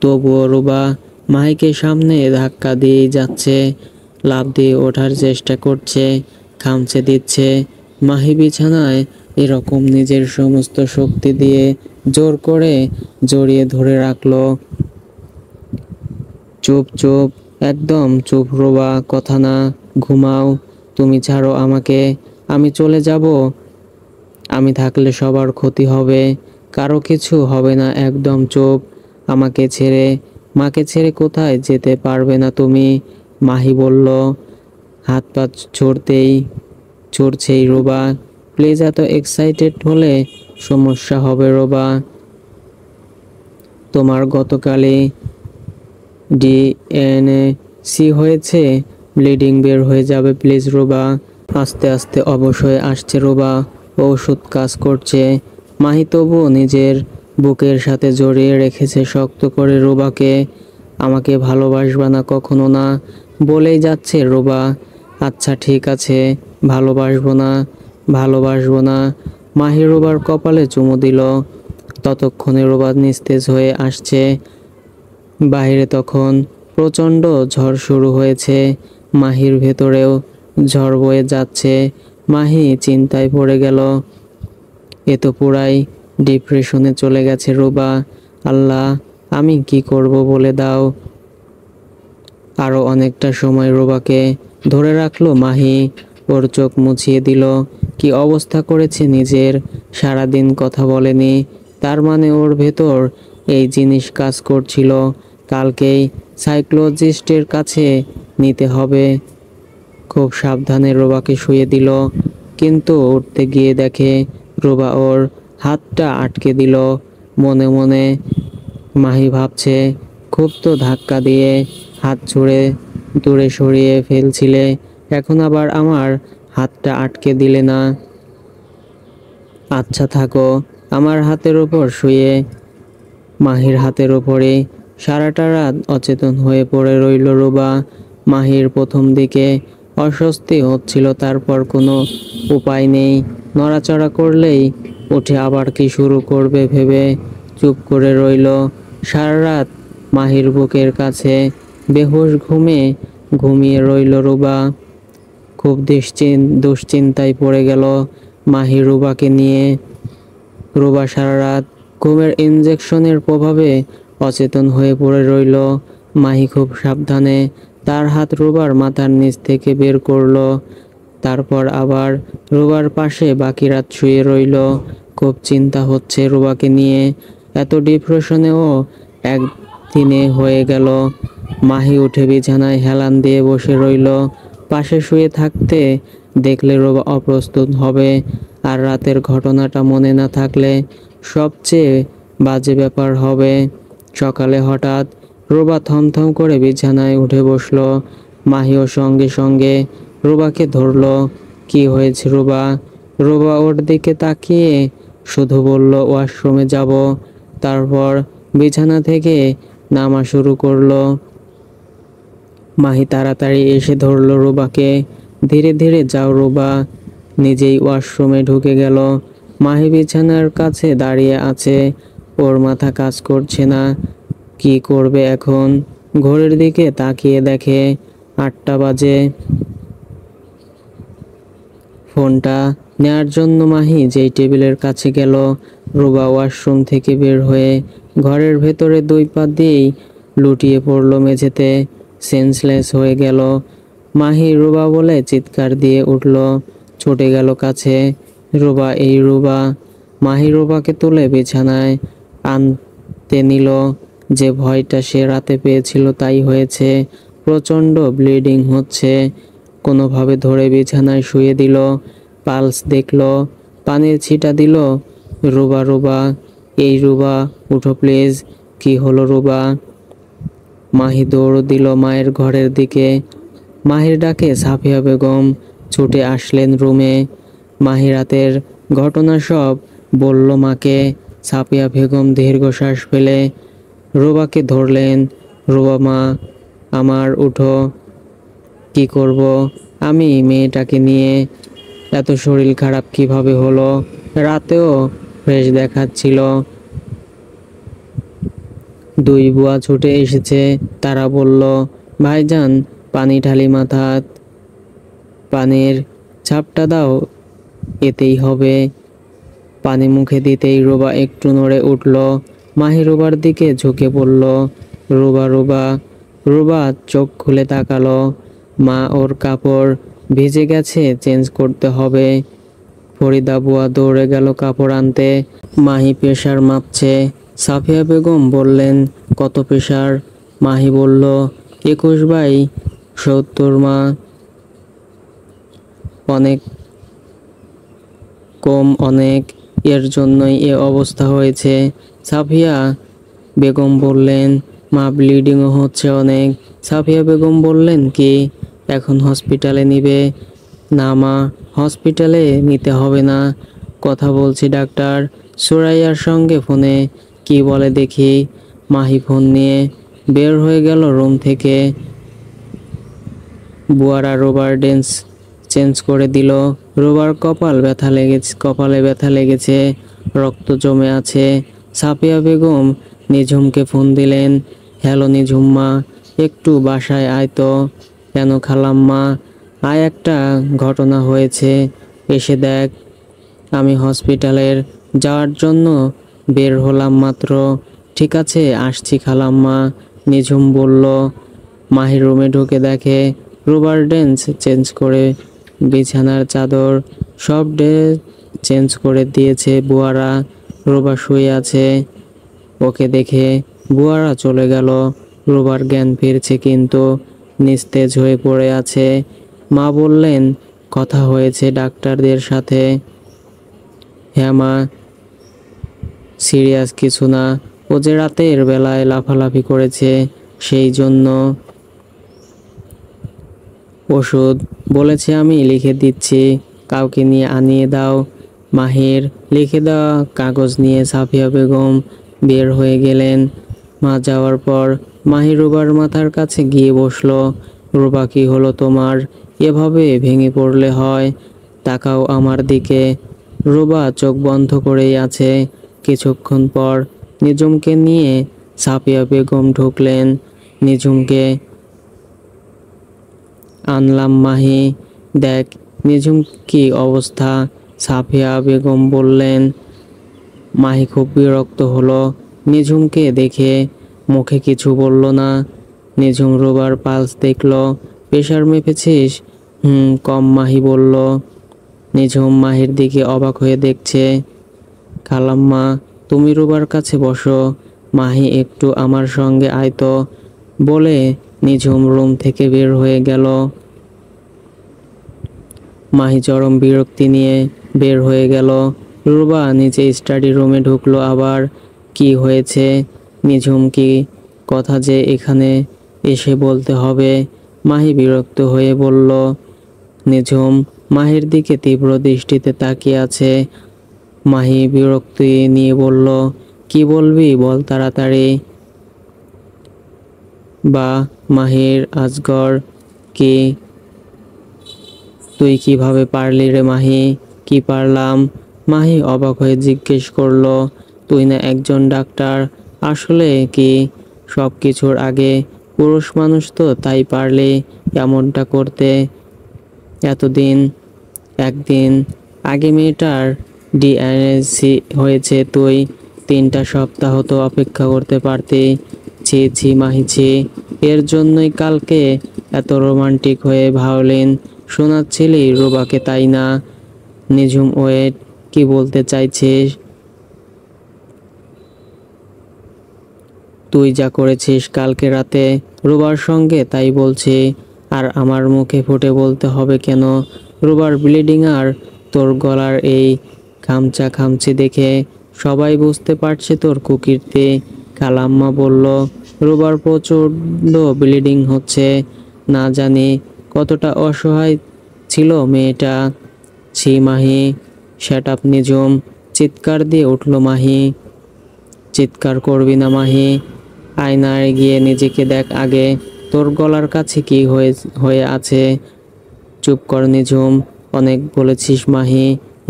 তবুও রুবা মাহিকে সামনে ধাক্কা দিয়েই যাচ্ছে, লাফ দিয়ে ওঠার চেষ্টা করছে, খামচে দিচ্ছে। মাহি বিছানায় এরকম নিজের সমস্ত শক্তি দিয়ে জোর করে জড়িয়ে ধরে রাখলো। চুপ চুপ, একদম চুপ রুবা, কথা না, ঘুমাও। তুমি ছাড়ো আমাকে, আমি চলে যাব। আমি থাকলে সবার ক্ষতি হবে, কারো কিছু হবে না, একদম চুপ। আমাকে ছেড়ে, মাকে ছেড়ে কোথায় যেতে পারবে না তুমি। মাহি বলল, হাত পা ছুড়ছেই রুবা। প্লিজ, এত এক্সাইটেড হলে সমস্যা হবে রুবা। তোমার গতকালই ডিএনএ হয়েছে, ব্লিডিং বের হয়ে যাবে, প্লিজ রুবা। আস্তে আস্তে অবশ হয়ে আসছে রুবা, ঔষধ কাজ করছে। মাহি তবুও নিজের বুকের সাথে জড়িয়ে রেখেছে শক্ত করে রুবাকে। আমাকে ভালোবাসবা না, কখনো না, বলেই যাচ্ছে রুবা। আচ্ছা ঠিক আছে, ভালোবাসবো না, ভালোবাসবো না। মাহি রুবার কপালে চুমু দিল। ততক্ষণে রুবা নিস্তেজ হয়ে আসছে। বাইরে তখন প্রচণ্ড ঝড় শুরু হয়েছে, মাহির ভেতরেও ঝড় বয়ে যাচ্ছে। মাহি চিন্তায় পড়ে গেল, এ তো পুরাই ডিপ্রেশনে চলে গেছে রুবা। আল্লাহ, আমি কি করব বলে দাও। আরও অনেকটা সময় রুবাকে ধরে রাখলো মাহি, ওর চোখ মুছিয়ে দিল। কি অবস্থা করেছে নিজের, সারাদিন কথা বলেনি, তার মানে ওর ভেতর এই জিনিস কাজ করছিল। কালকেই সাইকোলজিস্টের কাছে নিতে হবে। খুব সাবধানে রুবাকে শুয়ে দিল, কিন্তু উঠতে গিয়ে দেখে রুবা ওর হাতটা আটকে দিল। মনে মনে মাহি ভাবছে, খুব তো ধাক্কা দিয়ে হাত ছুঁড়ে দূরে সরিয়ে ফেলছিলে, এখন আবার আমার হাতটা আটকে দিলে না। আচ্ছা থাকো আমার হাতের ওপর শুয়ে। মাহির হাতের ওপরে সারাটা রাত অচেতন হয়ে পড়ে রইল রুবা। মাহির প্রথম দিকে অস্বস্তি হচ্ছিল, তারপর কোনো উপায় নেই, নড়াচড়া করলেই উঠে আবার কি শুরু করবে ভেবে চুপ করে রইল। সারা রাত মাহির বুকের কাছে বেহুশ ঘুমিয়ে রইল রুবা। খুব দুশ্চিন্তায় পড়ে গেল মাহি রুবাকে নিয়ে। রুবা সারা রাত ঘুমের ইনজেকশনের প্রভাবে অচেতন হয়ে পড়ে রইল। মাহি খুব সাবধানে তার হাত রুবার মাথার নিচ থেকে বের করলো। তারপর আবার রুবার পাশে বাকি রাত শুয়ে রইল। খুব চিন্তা হচ্ছে রুবাকে নিয়ে। এত ডিপ্রেশনেও একদিনে হয়ে গেল। মাহি উঠে বিছানায় হেলান দিয়ে বসে রইল। পাশে শুয়ে থাকতে দেখলে রুবা অপ্রস্তুত হবে। আর রাতের ঘটনাটা মনে না থাকলে সবচেয়ে বাজে ব্যাপার হবে। সকালে হঠাৎ রুবা থমথম করে বিছানায় উঠে বসলো। মাহিও সঙ্গে সঙ্গে রুবাকে ধরলো। কি হয়েছে রুবা? রুবা ওর দিকে তাকিয়ে শুধু বলল ওয়াশরুমে যাব। তারপর বিছানা থেকে নামা শুরু করলো। মাহি তাড়াতাড়ি এসে ধরলো রুবাকে। ধীরে ধীরে যাও রুবা। নিজেই ওয়াশরুমে ঢুকে গেল। মাহি বিছানার কাছে দাঁড়িয়ে আছে। ওর মাথা কাজ করছে না। কি করবে এখন? ঘড়ির দিকে তাকিয়ে দেখে 8টা বাজে। ফোনটা নেয়ার জন্য মাহি যেই টেবিলের কাছে গেল, রুবা ওয়াশরুম থেকে বের হয়ে ঘরের ভেতরে 2 পা দিয়েই লুটিয়ে পড়ল মেঝেতে। সেন্সলেস হয়ে গেল। মাহি রুবা বলে চিৎকার দিয়ে উঠল। ছুটে গেল কাছে। রুবা, এই রুবা। মাহি রুবাকে তুলে বিছানায় আনতে নিল। যে ভয়টা সে রাতে পেয়েছিল তাই হয়েছে। প্রচণ্ড ব্লিডিং হচ্ছে। কোনোভাবে ধরে বিছানায় শুয়ে দিল। পালস দেখল, পানির ছিটা দিল। রুবা, রুবা, এই রুবা, উঠো প্লিজ। কি হলো রুবা? মাহি দৌড় দিল মায়ের ঘরের দিকে। মাহির ডাকে সাফিয়া বেগম ছুটে আসলেন রুমে। মাহি রাতের ঘটনা সব বলল মাকে। সাফিয়া বেগম দীর্ঘশ্বাস ফেলে রুবাকে ধরলেন। রুবা, মা আমার, উঠো। কি করব আমি মেয়েটাকে নিয়ে? এত শরীর খারাপ কিভাবে হলো? রাতেও ফ্রেশ দেখাচ্ছিল। 2 বুয়া ছুটে এসেছে। তারা বলল, ভাইজান পানি ঢালি মাথাত। পানির ঝাপটা দাও, এতেই হবে। পানি মুখে দিতেই রুবা একটু নড়ে উঠল। মাহি রুবার দিকে ঝুঁকে পড়ল। রুবা, রুবা। রুবা চোখ খুলে তাকালো। মা, ওর কাপড় ভিজে গেছে, চেঞ্জ করতে হবে। ফরিদা বুয়া দৌড়ে গেল কাপড় আনতে। মাহি প্রেসার মাপছে। সাফিয়া বেগম বললেন, কত প্রেসার? মাহি বলল, 21/70 মা। অনেক কম, অনেক। এর জন্যই এ অবস্থা হয়েছে। সাফিয়া বেগম বললেন, মা ব্লিডিংও হচ্ছে অনেক। সাফিয়া বেগম বললেন, কি এখন হসপিটালে নিবে? না মা, হসপিটালে নিতে হবে না। কথা বলছি ডাক্তার সুরাইয়ার সঙ্গে ফোনে। কি বলে দেখি। মাহি ফোন নিয়ে বের হয়ে গেল রুম থেকে। বুয়ারা রোবার ড্রেস চেঞ্জ করে দিল। রোবার কপালে ব্যথা লেগেছে, রক্ত জমে আছে। সাফিয়া বেগম নিঝুমকে ফোন দিলেন। হ্যালো নিঝুম্মা, একটু বাসায় আয় তো। কেন খালাম্মা? আয়, একটা ঘটনা হয়েছে, এসে দেখ। আমি হসপিটালের যাওয়ার জন্য বের হলাম মাত্র। ঠিক আছে, আসছি খালাম্মা, নিঝুম বলল। মাহি রুমে ঢুকে দেখে রুবার ড্রেস চেঞ্জ করে বিছানার চাদর সব ড্রেস চেঞ্জ করে দিয়েছে বুয়ারা। রুবা শুয়ে আছে। ওকে দেখে বুয়ারা চলে গেল। রুবার জ্ঞান ফিরছে কিন্তু নিস্তেজ হয়ে পড়ে আছে। মা বললেন, কথা হয়েছে ডাক্তারদের সাথে? হ্যাঁ মা, সিরিয়াস কিছু না। ও যে রাতের বেলায় লাফালাফি করেছে, সেই জন্য। ওষুধ বলেছে আমি লিখে দিচ্ছি, কাউকে নিয়ে আনিয়ে দাও। মাহির লিখে দেওয়া কাগজ নিয়ে সাফিয়া বেগম বের হয়ে গেলেন। মা যাওয়ার পর মাহি রুবার মাথার কাছে গিয়ে বসলো। রুবা, কি হলো তোমার? এভাবে ভেঙে পড়লে হয়? তাকাও আমার দিকে। রুবা চোখ বন্ধ করেই আছে। কিছুক্ষণ পর নিঝুমকে নিয়ে সাফিয়া বেগম ঢুকলেন। নিঝুমকে আনলাম মাহি, দেখ নিঝুম কি অবস্থা। সাফিয়া বেগম বললেন। মাহি খুব বিরক্ত হলো নিঝুমকে দেখে, মুখে কিছু বলল না। নিঝুম রুবার পালস দেখলো। প্রেশার মেপেছিস? কম, মাহি বলল। নিঝুম মাহির দিকে অবাক হয়ে দেখছে। খালাম্মা, তুমি রুবার কাছে বসো, মাহি একটু আমার সঙ্গে আয়তো, বলে নিঝুম রুম থেকে বের হয়ে গেল। মাহি চরম বিরক্তি নিয়ে বের হয়ে গেল। রুবা নিচে স্টাডি রুমে ঢুকলো। আবার কি হয়েছে? নিঝুম কি কথা যে এখানে এসে বলতে হবে? মাহি বিরক্ত হয়ে বলল। নিঝুম মাহির দিকে তীব্র দৃষ্টিতে তাকিয়ে আছে। মাহি বিরক্তি নিয়ে বলল, কি বলবি বল তাড়াতাড়ি। বা মাহির আজগর, কি তুই কিভাবে পারলি রে মাহি? কি পারলাম? মাহি অবাক হয়ে জিজ্ঞেস করলো। তুই না একজন ডাক্তার, আসলে কি সব কিছুর আগে পুরুষ মানুষ তো, তাই পারলি এমনটা করতে। এতদিন, একদিন আগে মেয়েটার ডিএনএসি হয়েছে, তুই 3 সপ্তাহ তো অপেক্ষা করতে পারতি। ছি ছি মাহি ছি, এর জন্যই কালকে এত রোমান্টিক হয়ে ভায়োলিন শোনাচ্ছিলি রুবাকে, তাই না? নিঝুম ওয়েট, কি বলতে চাইছিস? তুই যা করেছিস কালকে রাতে রুবার সঙ্গে, তাই বলছি। আর আমার মুখে ফুটে বলতে হবে কেন? রুবার ব্লিডিং আর তোর গলার এই খামচা খামচি দেখে সবাই বুঝতে পারছে তোর কুকীর্তি। খালাম্মা বলল, রুবার প্রচণ্ড ব্লিডিং হচ্ছে, না জানি কতটা অসহায় ছিল মেয়েটা। ছি মাহি, শ্যাট আপ নিঝুম, চিৎকার দিয়ে উঠল মাহি। চিৎকার করবি না মাহি, আয়নায় গিয়ে নিজেকে দেখ আগে, তোর গলার কাছে কি হয়ে আছে। চুপ কর নিঝুম, অনেক বলেছিস মাহি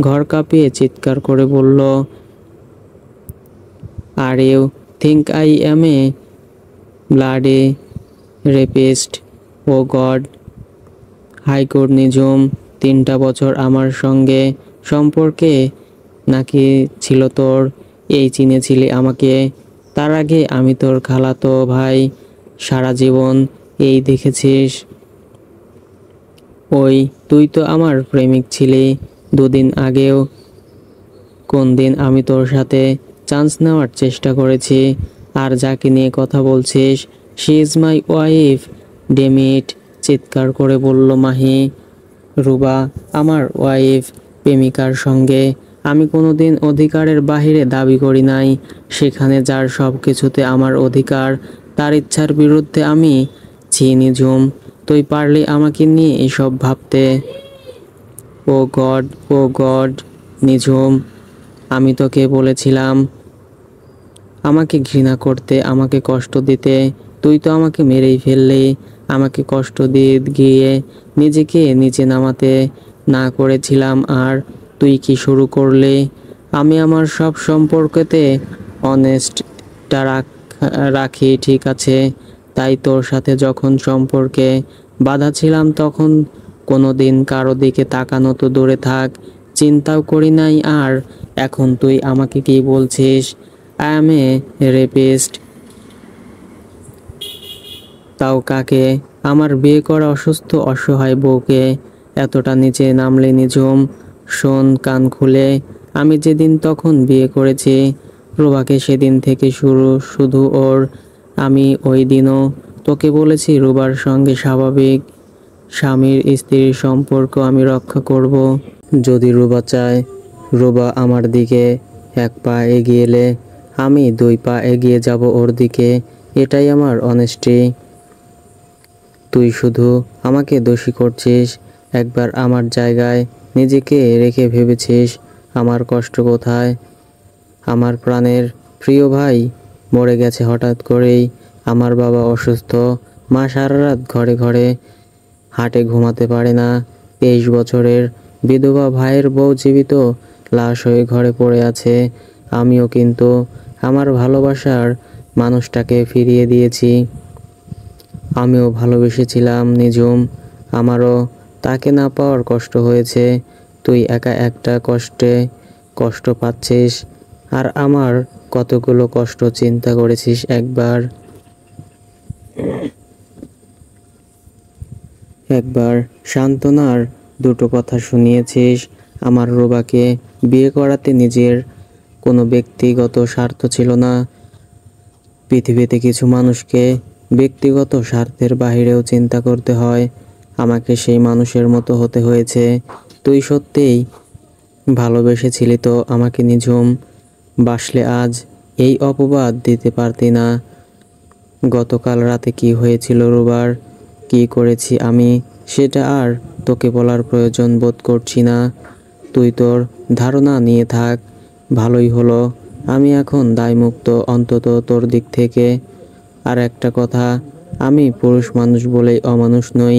ঘর কাঁপিয়ে চিৎকার করে বলল। Are you think I am a bloody rapist? Oh God. High court নিঝুম, 3টা বছর আমার সঙ্গে সম্পর্কে নাকি ছিল তোর? এই চিনেছিলি আমাকে? তার আগে আমি তোর খালাতো ভাই, সারা জীবন এই দেখেছিস। ওই তুই তো আমার প্রেমিক ছিলি 2 দিন আগেও। কোন দিন আমি তোর সাথে চান্স নেওয়ার চেষ্টা করেছি? আর যাকে নিয়ে কথা বলছিস, শি ইজ মাই ওয়াইফ, ডেমিট, চিৎকার করে বলল মাহি। রুবা আমার ওয়াইফ, প্রেমিকার সঙ্গে আমি কোনোদিন অধিকারের বাহিরে দাবি করি নাই। সেখানে যার সব কিছুতে আমার অধিকার, তার ইচ্ছার বিরুদ্ধে আমি? ছি নিঝুম, তুই পারলি আমাকে নিয়ে এসব ভাবতে? ও গড, ও গড। নিঝুম, আমি তোকে বলেছিলাম আমাকে ঘৃণা করতে, আমাকে কষ্ট দিতে। তুই তো আমাকে মেরেই ফেললি। আমাকে কষ্ট দিয়ে গিয়ে নিজেকে নিচে নামাতে না করেছিলাম, আর তুই কি শুরু করলি? আমি আমার সব সম্পর্কতে অনেস্টটা রাখি, ঠিক আছে? তাই তোর সাথে যখন সম্পর্কে বাধা ছিলাম, তখন কোনো দিন কারো দিকে তাকানো তো দূরে থাক, চিন্তাও করি নাই। আর এখন তুই আমাকে কি বলছিস? I am A rapist? তাও কাকে? আমার বিয়ে করা অসুস্থ অসহায় বউকে। এতটা নিচে নামলে নিঝুম? শোন কান খুলে, আমি যেদিন তখন বিয়ে করেছি রুবাকে, সেদিন থেকে শুধু ওর। আমি ওই দিনও তোকে বলেছি রুবার সঙ্গে স্বাভাবিক স্বামীর স্ত্রীর সম্পর্ক আমি রক্ষা করব। যদি রুবা চায়। রুবা আমার দিকে 1 পা এগিয়ে এলে আমি 2 পা এগিয়ে যাব ওর দিকে, এটাই আমার অনেস্টি। তুই শুধু আমাকে দোষী করছিস। একবার আমার জায়গায় নিজেকে রেখে ভেবেছিস আমার কষ্ট কোথায়? আমার প্রাণের প্রিয় ভাই মরে গেছে হঠাৎ করেই, আমার বাবা অসুস্থ, মা সারা রাত ঘরে ঘরে হাটে ঘুমাতে পারে না, 23 বছরের বিধবা ভাইয়ের বউ জীবিত লাশ হয়ে ঘরে পড়ে আছে। আমিও কিন্তু আমার ভালোবাসার মানুষটাকে ফিরিয়ে দিয়েছি। আমিও ভালোবেসেছিলাম নিঝুম, আমারও তাকে না পাওয়ার কষ্ট হয়েছে। তুই একা একটা কষ্ট পাচ্ছিস, আর আমার কতগুলো কষ্ট চিন্তা করেছিস একবার? একবার সান্ত্বনার দুটো কথা শুনিয়েছিস? আমার রুবাকে বিয়ে করাতে নিজের কোনো ব্যক্তিগত স্বার্থ ছিল না। পৃথিবীতে কিছু মানুষকে ব্যক্তিগত স্বার্থের বাহিরেও চিন্তা করতে হয়। আমাকে সেই মানুষের মতো হতে হয়েছে। তুই সত্যিই ভালোবেসেছিলি তো আমাকে নিঝুম? বাসলে আজ এই অপবাদ দিতে পারতি না। গতকাল রাতে কি হয়েছিল রুবার, কি করেছি আমি, সেটা আর তোকে বলার প্রয়োজন বোধ করছি না। তুই তোর ধারণা নিয়ে থাক, ভালোই হলো। আমি এখন দায়মুক্ত, অন্তত তোর দিক থেকে। আর একটা কথা, আমি পুরুষ মানুষ বলেই অমানুষ নই।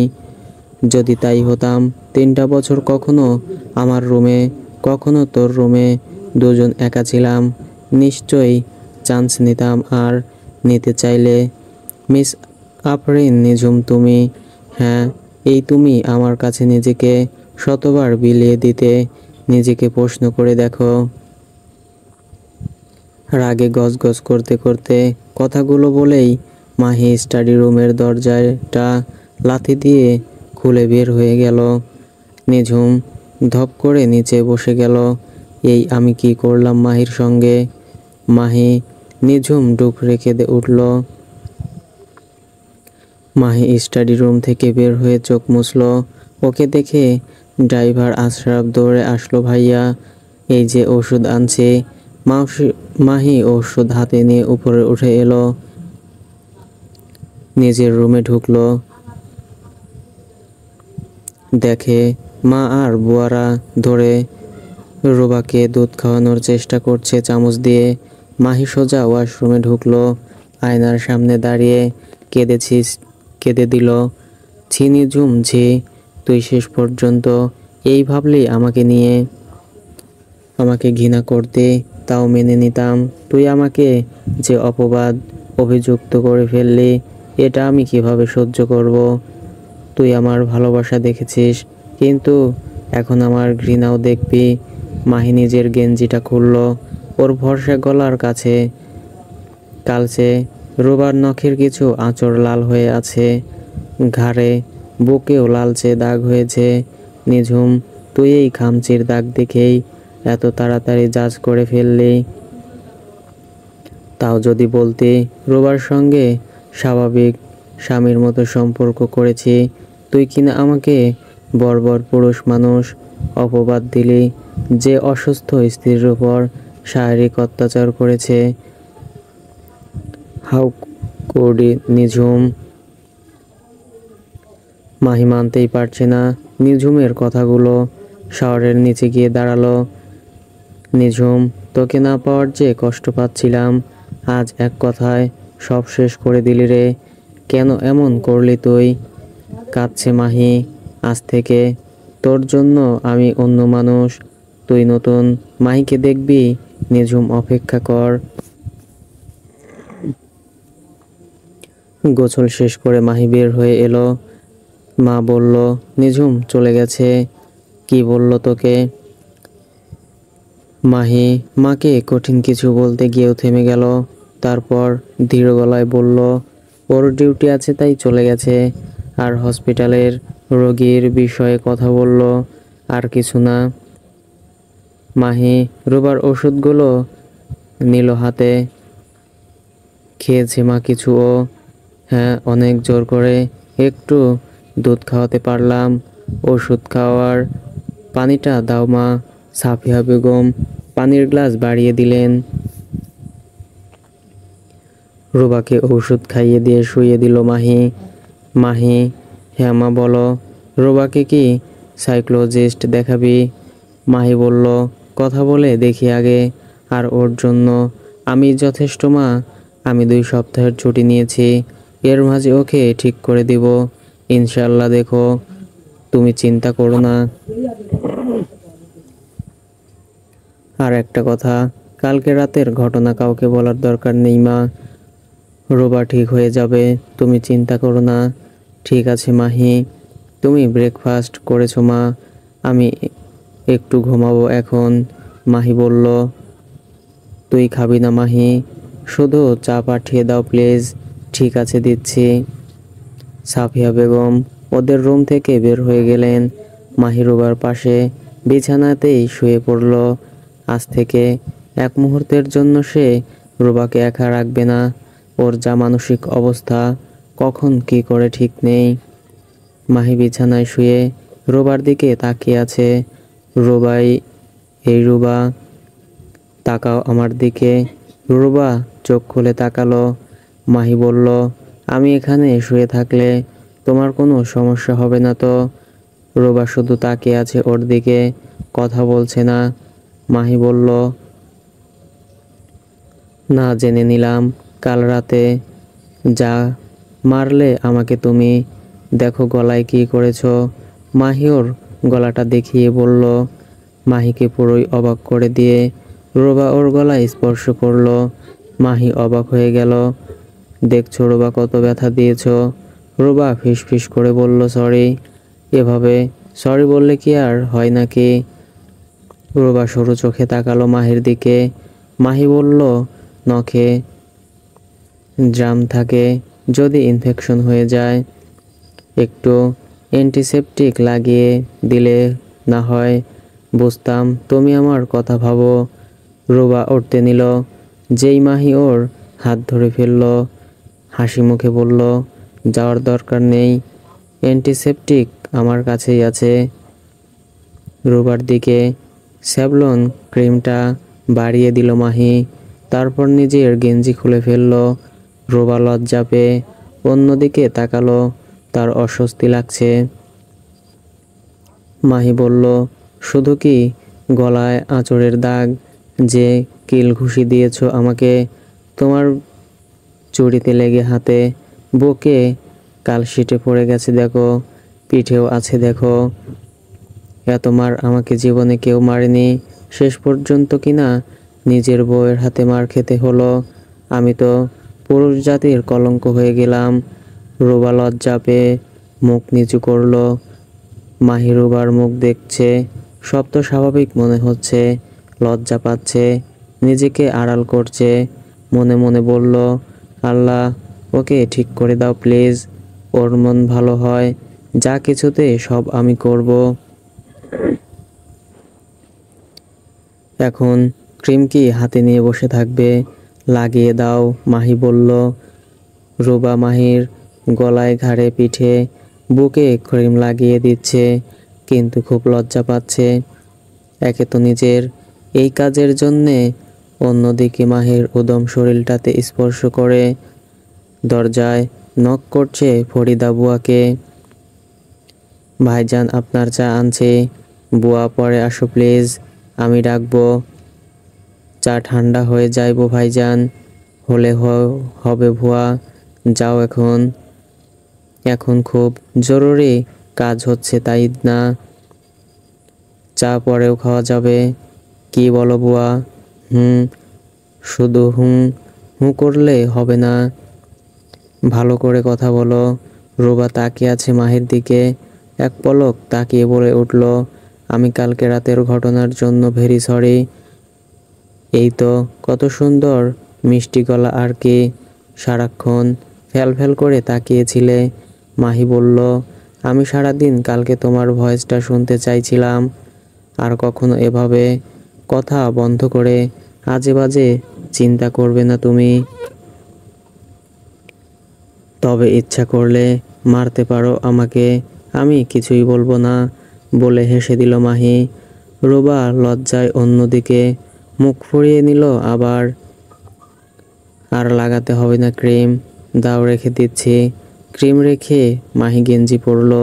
যদি তাই হতাম, 3টা বছর কখনো আমার রুমে, কখনো তোর রুমে দুজন একা ছিলাম, নিশ্চয়ই চান্স নিতাম। আর নিতে চাইলে মিস আফরিন নিঝুম তুমি, হ্যাঁ এই তুমি আমার কাছে নিজেকে শতবার বিলিয়ে দিতে। নিজেকে প্রশ্ন করে দেখো। রাগে গজগজ করতে করতে কথাগুলো বলেই মাহি স্টাডি রুমের দরজাটা লাথি দিয়ে খুলে বের হয়ে গেল। নিঝুম ধপ করে নিচে বসে গেল। এই আমি কি করলাম মাহির সঙ্গে? মাহি নিঝুম ডুক রেখে উঠল। মাহি স্টাডি রুম থেকে বের হয়ে চোখ মুছল। ওকে দেখে ড্রাইভার আশরাফ দৌড়ে আসলো। ভাইয়া, এই যে ওষুধ আনছি। মাহি ওষুধ হাতে নিয়ে উপরে উঠে এলো, নিজের রুমে ঢুকলো। দেখে মা আর বুয়ারা ধরে রুবাকে দুধ খাওয়ানোর চেষ্টা করছে চামচ দিয়ে। মাহি সোজা ওয়াশরুমে ঢুকলো, আয়নার সামনে দাঁড়িয়ে কেঁদে দিল। ছি নিঝুম ছি, তুই শেষ পর্যন্ত এই ভাবলি আমাকে নিয়ে? আমাকে ঘৃণা করতে, তাও মেনে নিতাম। তুই আমাকে যে অভিযুক্ত করে ফেললি, এটা আমি কিভাবে সহ্য করব? তুই আমার ভালোবাসা দেখেছিস, কিন্তু এখন আমার ঘৃণাও দেখবি। মাহি নিজের গেঞ্জিটা খুলল। ওর ভরসা গলার কাছে কালচে রোবার নখের কিছু আঁচড় লাল হয়ে আছে, ঘাড়ে বুকেও লালচে দাগ হয়েছে। নিঝুম, তুই এই খামচির দাগ দেখেই এত তাড়াতাড়ি জাজ করে ফেললি? তাও যদি বলতি রোবার সঙ্গে স্বাভাবিক স্বামীর মতো সম্পর্ক করেছি, তুই কিনা আমাকে বর্বর পুরুষ মানুষ অপবাদ দিলি, যে অসুস্থ স্ত্রীর উপর শারীরিক অত্যাচার করেছে। হাউ কুড নিঝুম? মাহি মানতেই পারছে না নিঝুমের কথাগুলো। শাওয়ারের নিচে গিয়ে দাঁড়ালো। নিঝুম, তোকে না পাওয়ার যে কষ্ট পাচ্ছিলাম, আজ এক কথায় সব শেষ করে দিলি রে। কেন এমন করলি তুই? কাঁদছে মাহি। আজ থেকে তোর জন্য আমি অন্য মানুষ, তুই নতুন মাহিকে দেখবি। নিঝুম, অপেক্ষা কর। গোসল শেষ করে মাহি বের হয়ে এলো। মা বলল নিঝুম চলে গেছে। কি বলল তোকে? মাহি মাকে কঠিন কিছু বলতে গিয়েও থেমে গেল। তারপর ধীর গলায় বলল, ওর ডিউটি আছে তাই চলে গেছে, আর হসপিটালের রোগীর বিষয়ে কথা বলল, আর কিছু না। মাহি রোবার ওষুধগুলো নিল হাতে। খেয়েছে মা কিছুও? হ্যাঁ, অনেক জোর করে একটু দুধ খাওয়াতে পারলাম। ওষুধ খাওয়ার পানিটা দাও মা। সাফিয়া বেগম পানির গ্লাস বাড়িয়ে দিলেন। রুবাকে ওষুধ খাইয়ে দিয়ে শুইয়ে দিল মাহি। মাহি, হ্যাঁ মা বলো, রুবাকে কি সাইকোলজিস্ট দেখাবি? মাহি বলল, কথা বলে দেখি আগে। আর ওর জন্য আমি যথেষ্ট মা। আমি 2 সপ্তাহের ছুটি নিয়েছি, এর মাঝে ওকে ঠিক করে দিব ইনশাল্লাহ। দেখো, তুমি চিন্তা করো না। আর একটা কথা, কালকে রাতের ঘটনা কাউকে বলার দরকার নেই মা। রোবা ঠিক হয়ে যাবে, তুমি চিন্তা করো না। ঠিক আছে মাহি, তুমি ব্রেকফাস্ট করেছো মা? আমি একটু ঘুমাবো এখন, মাহি বলল। তুই খাবি না মাহি? শুধু চা পাঠিয়ে দাও প্লিজ। ঠিক আছে দিচ্ছি। সাফিয়া বেগম ওদের রুম থেকে বের হয়ে গেলেন। মাহি রোবার পাশে বিছানাতেই শুয়ে পড়ল। আজ থেকে এক মুহূর্তের জন্য সে রোবাকে একা রাখবে না। ওর যা মানসিক অবস্থা, কখন কি করে ঠিক নেই। মাহি বিছানায় শুয়ে রোবার দিকে তাকিয়ে আছে। রোবাই, এই রোবা, তাকাও আমার দিকে। রোবা চোখ খুলে তাকালো। মাহি বলল, আমি এখানে শুয়ে থাকলে তোমার কোনো সমস্যা হবে না তো? রোবা শুধু তাকিয়ে আছে ওর দিকে, কথা বলছে না। মাহি বলল, না জেনে নিলাম, কাল রাতে যা মারলে আমাকে তুমি, দেখো গলায় কি করেছো। মাহি ওর গলাটা দেখিয়ে বলল। মাহিকে পুরোই অবাক করে দিয়ে রোবা ওর গলায় স্পর্শ করলো। মাহি অবাক হয়ে গেল। দেখছো রোবা কত ব্যথা দিয়েছো? রোবা ফিসফিস করে বলল, সরি। এভাবে সরি বললে কি আর হয় নাকি? রোবা সরু চোখে তাকালো মাহির দিকে। মাহি বলল, নখে জাম থাকে, যদি ইনফেকশন হয়ে যায় একটু অ্যান্টিসেপটিক লাগিয়ে দিলে না হয়। বুঝতাম, তুমি আমার কথা ভাবো। রোবা উঠতে নিল, যেই মাহি ওর হাত ধরে ফেলল। হাসি মুখে বলল, যাওয়ার দরকার নেই, অ্যান্টিসেপটিক আমার কাছেই আছে। রোবার দিকে স্যাভলন ক্রিমটা বাড়িয়ে দিল মাহি। তারপর নিজের গেঞ্জি খুলে ফেলল। রোবা লজ্জা পেয়ে অন্যদিকে তাকালো, তার অস্বস্তি লাগছে। মাহি বলল, শুধু কি গলায় আঁচড়ের দাগ? যে কিল ঘুষি দিয়েছো আমাকে, তোমার চুড়িতে লেগে হাতে, বুকে কালশিটে পড়ে গেছে দেখো, পিঠেও আছে দেখো। এত মার আমাকে জীবনে কেউ মারেনি, শেষ পর্যন্ত কিনা নিজের বউয়ের হাতে মার খেতে হলো। আমি তো পুরুষ জাতির কলঙ্ক হয়ে গেলাম। রোবা লজ্জা পেয়ে মুখ নিচু করলো। মাহি রোবার মুখ দেখছে, সব তো স্বাভাবিক মনে হচ্ছে। লজ্জা পাচ্ছে, নিজেকে আড়াল করছে। মনে মনে বলল, আল্লাহ ওকে ঠিক করে দাও প্লিজ। ওর মন ভালো হয়, যা কিছুতে সব আমি করব। এখন ক্রিম কি হাতে নিয়ে বসে থাকবে? লাগিয়ে দাও, মাহি বলল। রোবা মাহির গলায়, ঘাড়ে, পিঠে, বুকে ক্রিম লাগিয়ে দিচ্ছে, কিন্তু খুব লজ্জা পাচ্ছে। একে তো নিজের এই কাজের জন্যে, অন্যদিকে মাহির উদম শরীরটাতে স্পর্শ করে। দরজায় নক করছে ফরিদা বুয়াকে। ভাইজান আপনার চা আনছে। বুয়া পরে আসো প্লিজ, আমি ডাকবো। চা ঠান্ডা হয়ে যাইবো ভাইজান। হলে হবে ভুয়া, যাও এখন। এখন খুব জরুরি কাজ হচ্ছে তাই না? চা পরেও খাওয়া যাবে। কি বলো বুয়া? হুম। শুধু হুম হুঁ করলে হবে না, ভালো করে কথা বলো। রোবা তাকিয়ে আছে মাহির দিকে, এক পলক তাকিয়ে বলে উঠল, আমি কালকে রাতের ঘটনার জন্য ভেরি সরি। এই তো কত সুন্দর মিষ্টি গলা, আর কি সারাক্ষণ ফ্যাল ফ্যাল করে তাকিয়েছিলে। মাহি বলল, আমি সারাদিন কালকে তোমার ভয়েসটা শুনতে চাইছিলাম। আর কখনো এভাবে কথা বন্ধ করে আজে বাজে চিন্তা করবে না তুমি। তবে ইচ্ছা করলে মারতে পারো আমাকে, আমি কিছুই বলবো না, বলে হেসে দিল মাহি। রোবা লজ্জায় অন্যদিকে মুখ ফুরিয়ে নিল আবার। আর লাগাতে হবে না ক্রিম, দাও রেখে দিচ্ছি। ক্রিম রেখে মাহি গেঞ্জি পরল।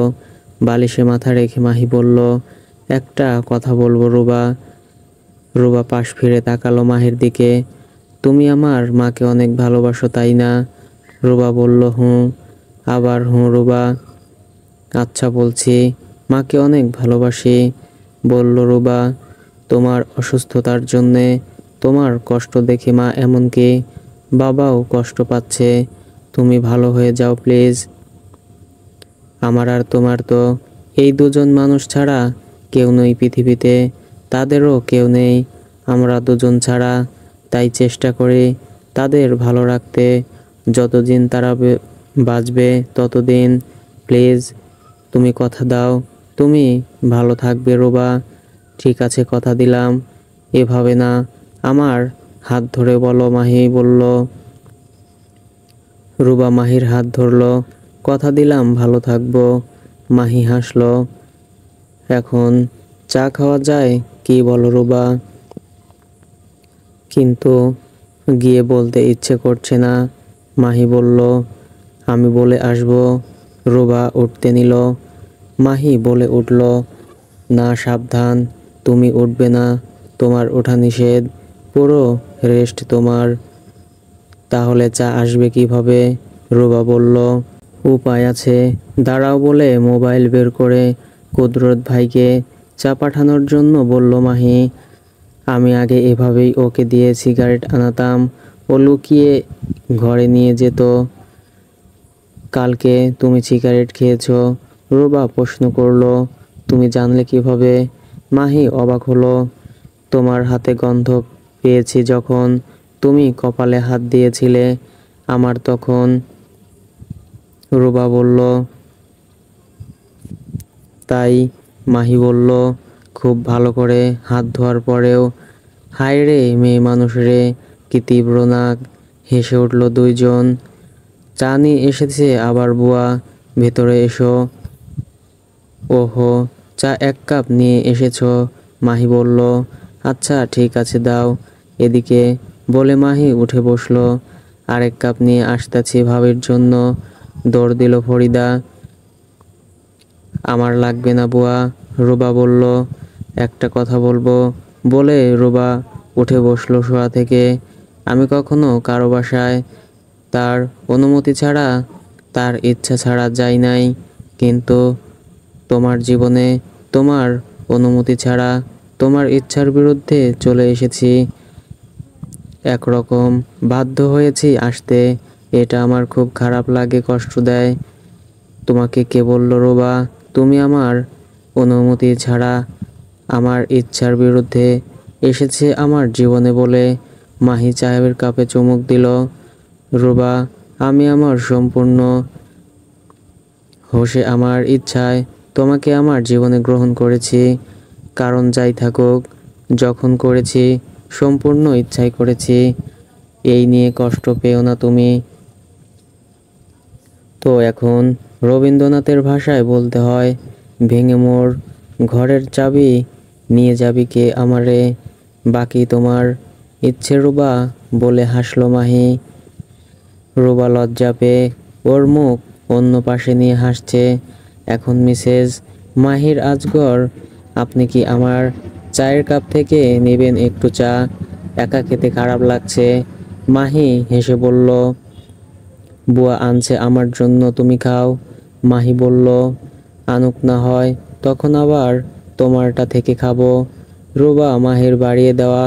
বালিশে মাথা রেখে মাহি বলল, একটা কথা বলবো রোবা। রোবা পাশ ফিরে তাকালো মাহির দিকে। তুমি আমার মাকে অনেক ভালোবাসো তাই না? রোবা বলল, হুঁ। আবার হুঁ রোবা। আচ্ছা বলছি, মাকে অনেক ভালোবাসি, বলল রোবা। তোমার অসুস্থতার জন্যে, তোমার কষ্ট দেখে মা এমনকি বাবাও কষ্ট পাচ্ছে। তুমি ভালো হয়ে যাও প্লিজ। আমার আর তোমার তো এই দুজন মানুষ ছাড়া কেউ নেই পৃথিবীতে, তাদেরও কেউ নেই আমরা দুজন ছাড়া। তাই চেষ্টা করি তাদের ভালো রাখতে, যতদিন তারা বাঁচবে ততদিন। প্লিজ তুমি কথা দাও তুমি ভালো থাকবে রুবা। ঠিক আছে, কথা দিলাম। এভাবে না, আমার হাত ধরে বলো, মাহি বলল। রুবা মাহির হাত ধরলো। কথা দিলাম ভালো থাকবো। মাহি হাসলো। এখন চা খাওয়া যায় কি বলো রুবা? কিন্তু গিয়ে বলতে ইচ্ছে করছে না। মাহি বলল, আমি বলে আসবো। রুবা উঠতে নিল। মাহি বলে উঠল, না সাবধান, তুমি উঠবে না, তোমার ওঠা নিষেধ, পুরো রেস্ট তোমার। তাহলে চা আসবে কিভাবে? রুবা বলল, উপায় আছে, দাঁড়াও বলে মোবাইল বের করে কুদরত ভাইকে চা পাঠানোর জন্য বলল মাহি। আমি আগে এভাবেই ওকে দিয়ে সিগারেট আনাতাম, ও লুকিয়ে ঘরে নিয়ে যেত। কালকে তুমি সিগারেট খেয়েছো? রুবা প্রশ্ন করলো। তুমি জানলে কিভাবে? মাহি অবাক হলো। তোমার হাতে গন্ধ পেয়েছি যখন তুমি কপালে হাত দিয়েছিলে আমার তখন। রুবা বলল, তাই? মাহি বলল, খুব ভালো করে হাত ধোয়ার পরেও। হায় রে মেয়ে মানুষ রে, কি তীব্র নাক। হেসে উঠল দুইজন। চা নিয়ে এসেছে আবার বুয়া, ভেতরে এসো। ওহো, চা 1 কাপ নিয়ে এসেছো? মাহি বলল, আচ্ছা ঠিক আছে দাও এদিকে, বলে মাহি উঠে বসলো। আরেক কাপ নিয়ে আসতেছি ভাবির জন্য। দৌড় দিল ফরিদা। আমার লাগবে না বুয়া, রুবা বলল। একটা কথা বলবো, বলে রুবা উঠে বসলো শোয়া থেকে। আমি কখনো কারো বাসায় তার অনুমতি ছাড়া, তার ইচ্ছা ছাড়া যাই নাই, কিন্তু তোমার জীবনে তোমার অনুমতি ছাড়া, তোমার ইচ্ছার বিরুদ্ধে চলে এসেছি। একরকম বাধ্য হয়েছি আসতে। এটা আমার খুব খারাপ লাগে, কষ্ট দেয়। তোমাকে কে বলল রুবা তুমি আমার অনুমতি ছাড়া, আমার ইচ্ছার বিরুদ্ধে এসেছে আমার জীবনে বলে? মাহি চায়ের কাপে চুমুক দিল। রুবা, আমি আমার সম্পূর্ণ হোশে আমার ইচ্ছায় তোমাকে আমার জীবনে গ্রহণ করেছি। কারণ যাই থাকুক, যখন করেছি সম্পূর্ণ ইচ্ছাই করেছি। এই নিয়ে কষ্ট পেও না তুমি। তো এখন রবীন্দ্রনাথের ভাষায় বলতে হয়, ভেঙে মোর ঘরের চাবি নিয়ে যাবি কে আমারে, বাকি তোমার ইচ্ছে রুবা, বলে হাসলো মাহি। রুবা লজ্জা পেয়ে ওর মুখ অন্য পাশে নিয়ে হাসছে। এখন মিসেস মাহির আজগর, আপনি কি আমার চায়ের কাপ থেকে নেবেন একটু চা? একা খেতে খারাপ লাগছে। মাহি হেসে বলল, বুয়া আনছে আমার জন্য, তুমি খাও। মাহি বলল, আনুক না হয়, তখন আবার তোমারটা থেকে খাবো। রুবা মাহির বাড়িয়ে দেওয়া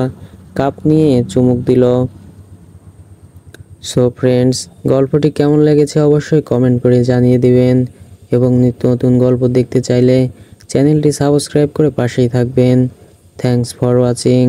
কাপ নিয়ে চুমুক দিল। সো ফ্রেন্ডস, গল্পটি কেমন লেগেছে অবশ্যই কমেন্ট করে জানিয়ে দিবেন, এবং নিত্য নতুন গল্প দেখতে চাইলে চ্যানেলটি সাবস্ক্রাইব করে পাশেই থাকবেন। Thanks for watching.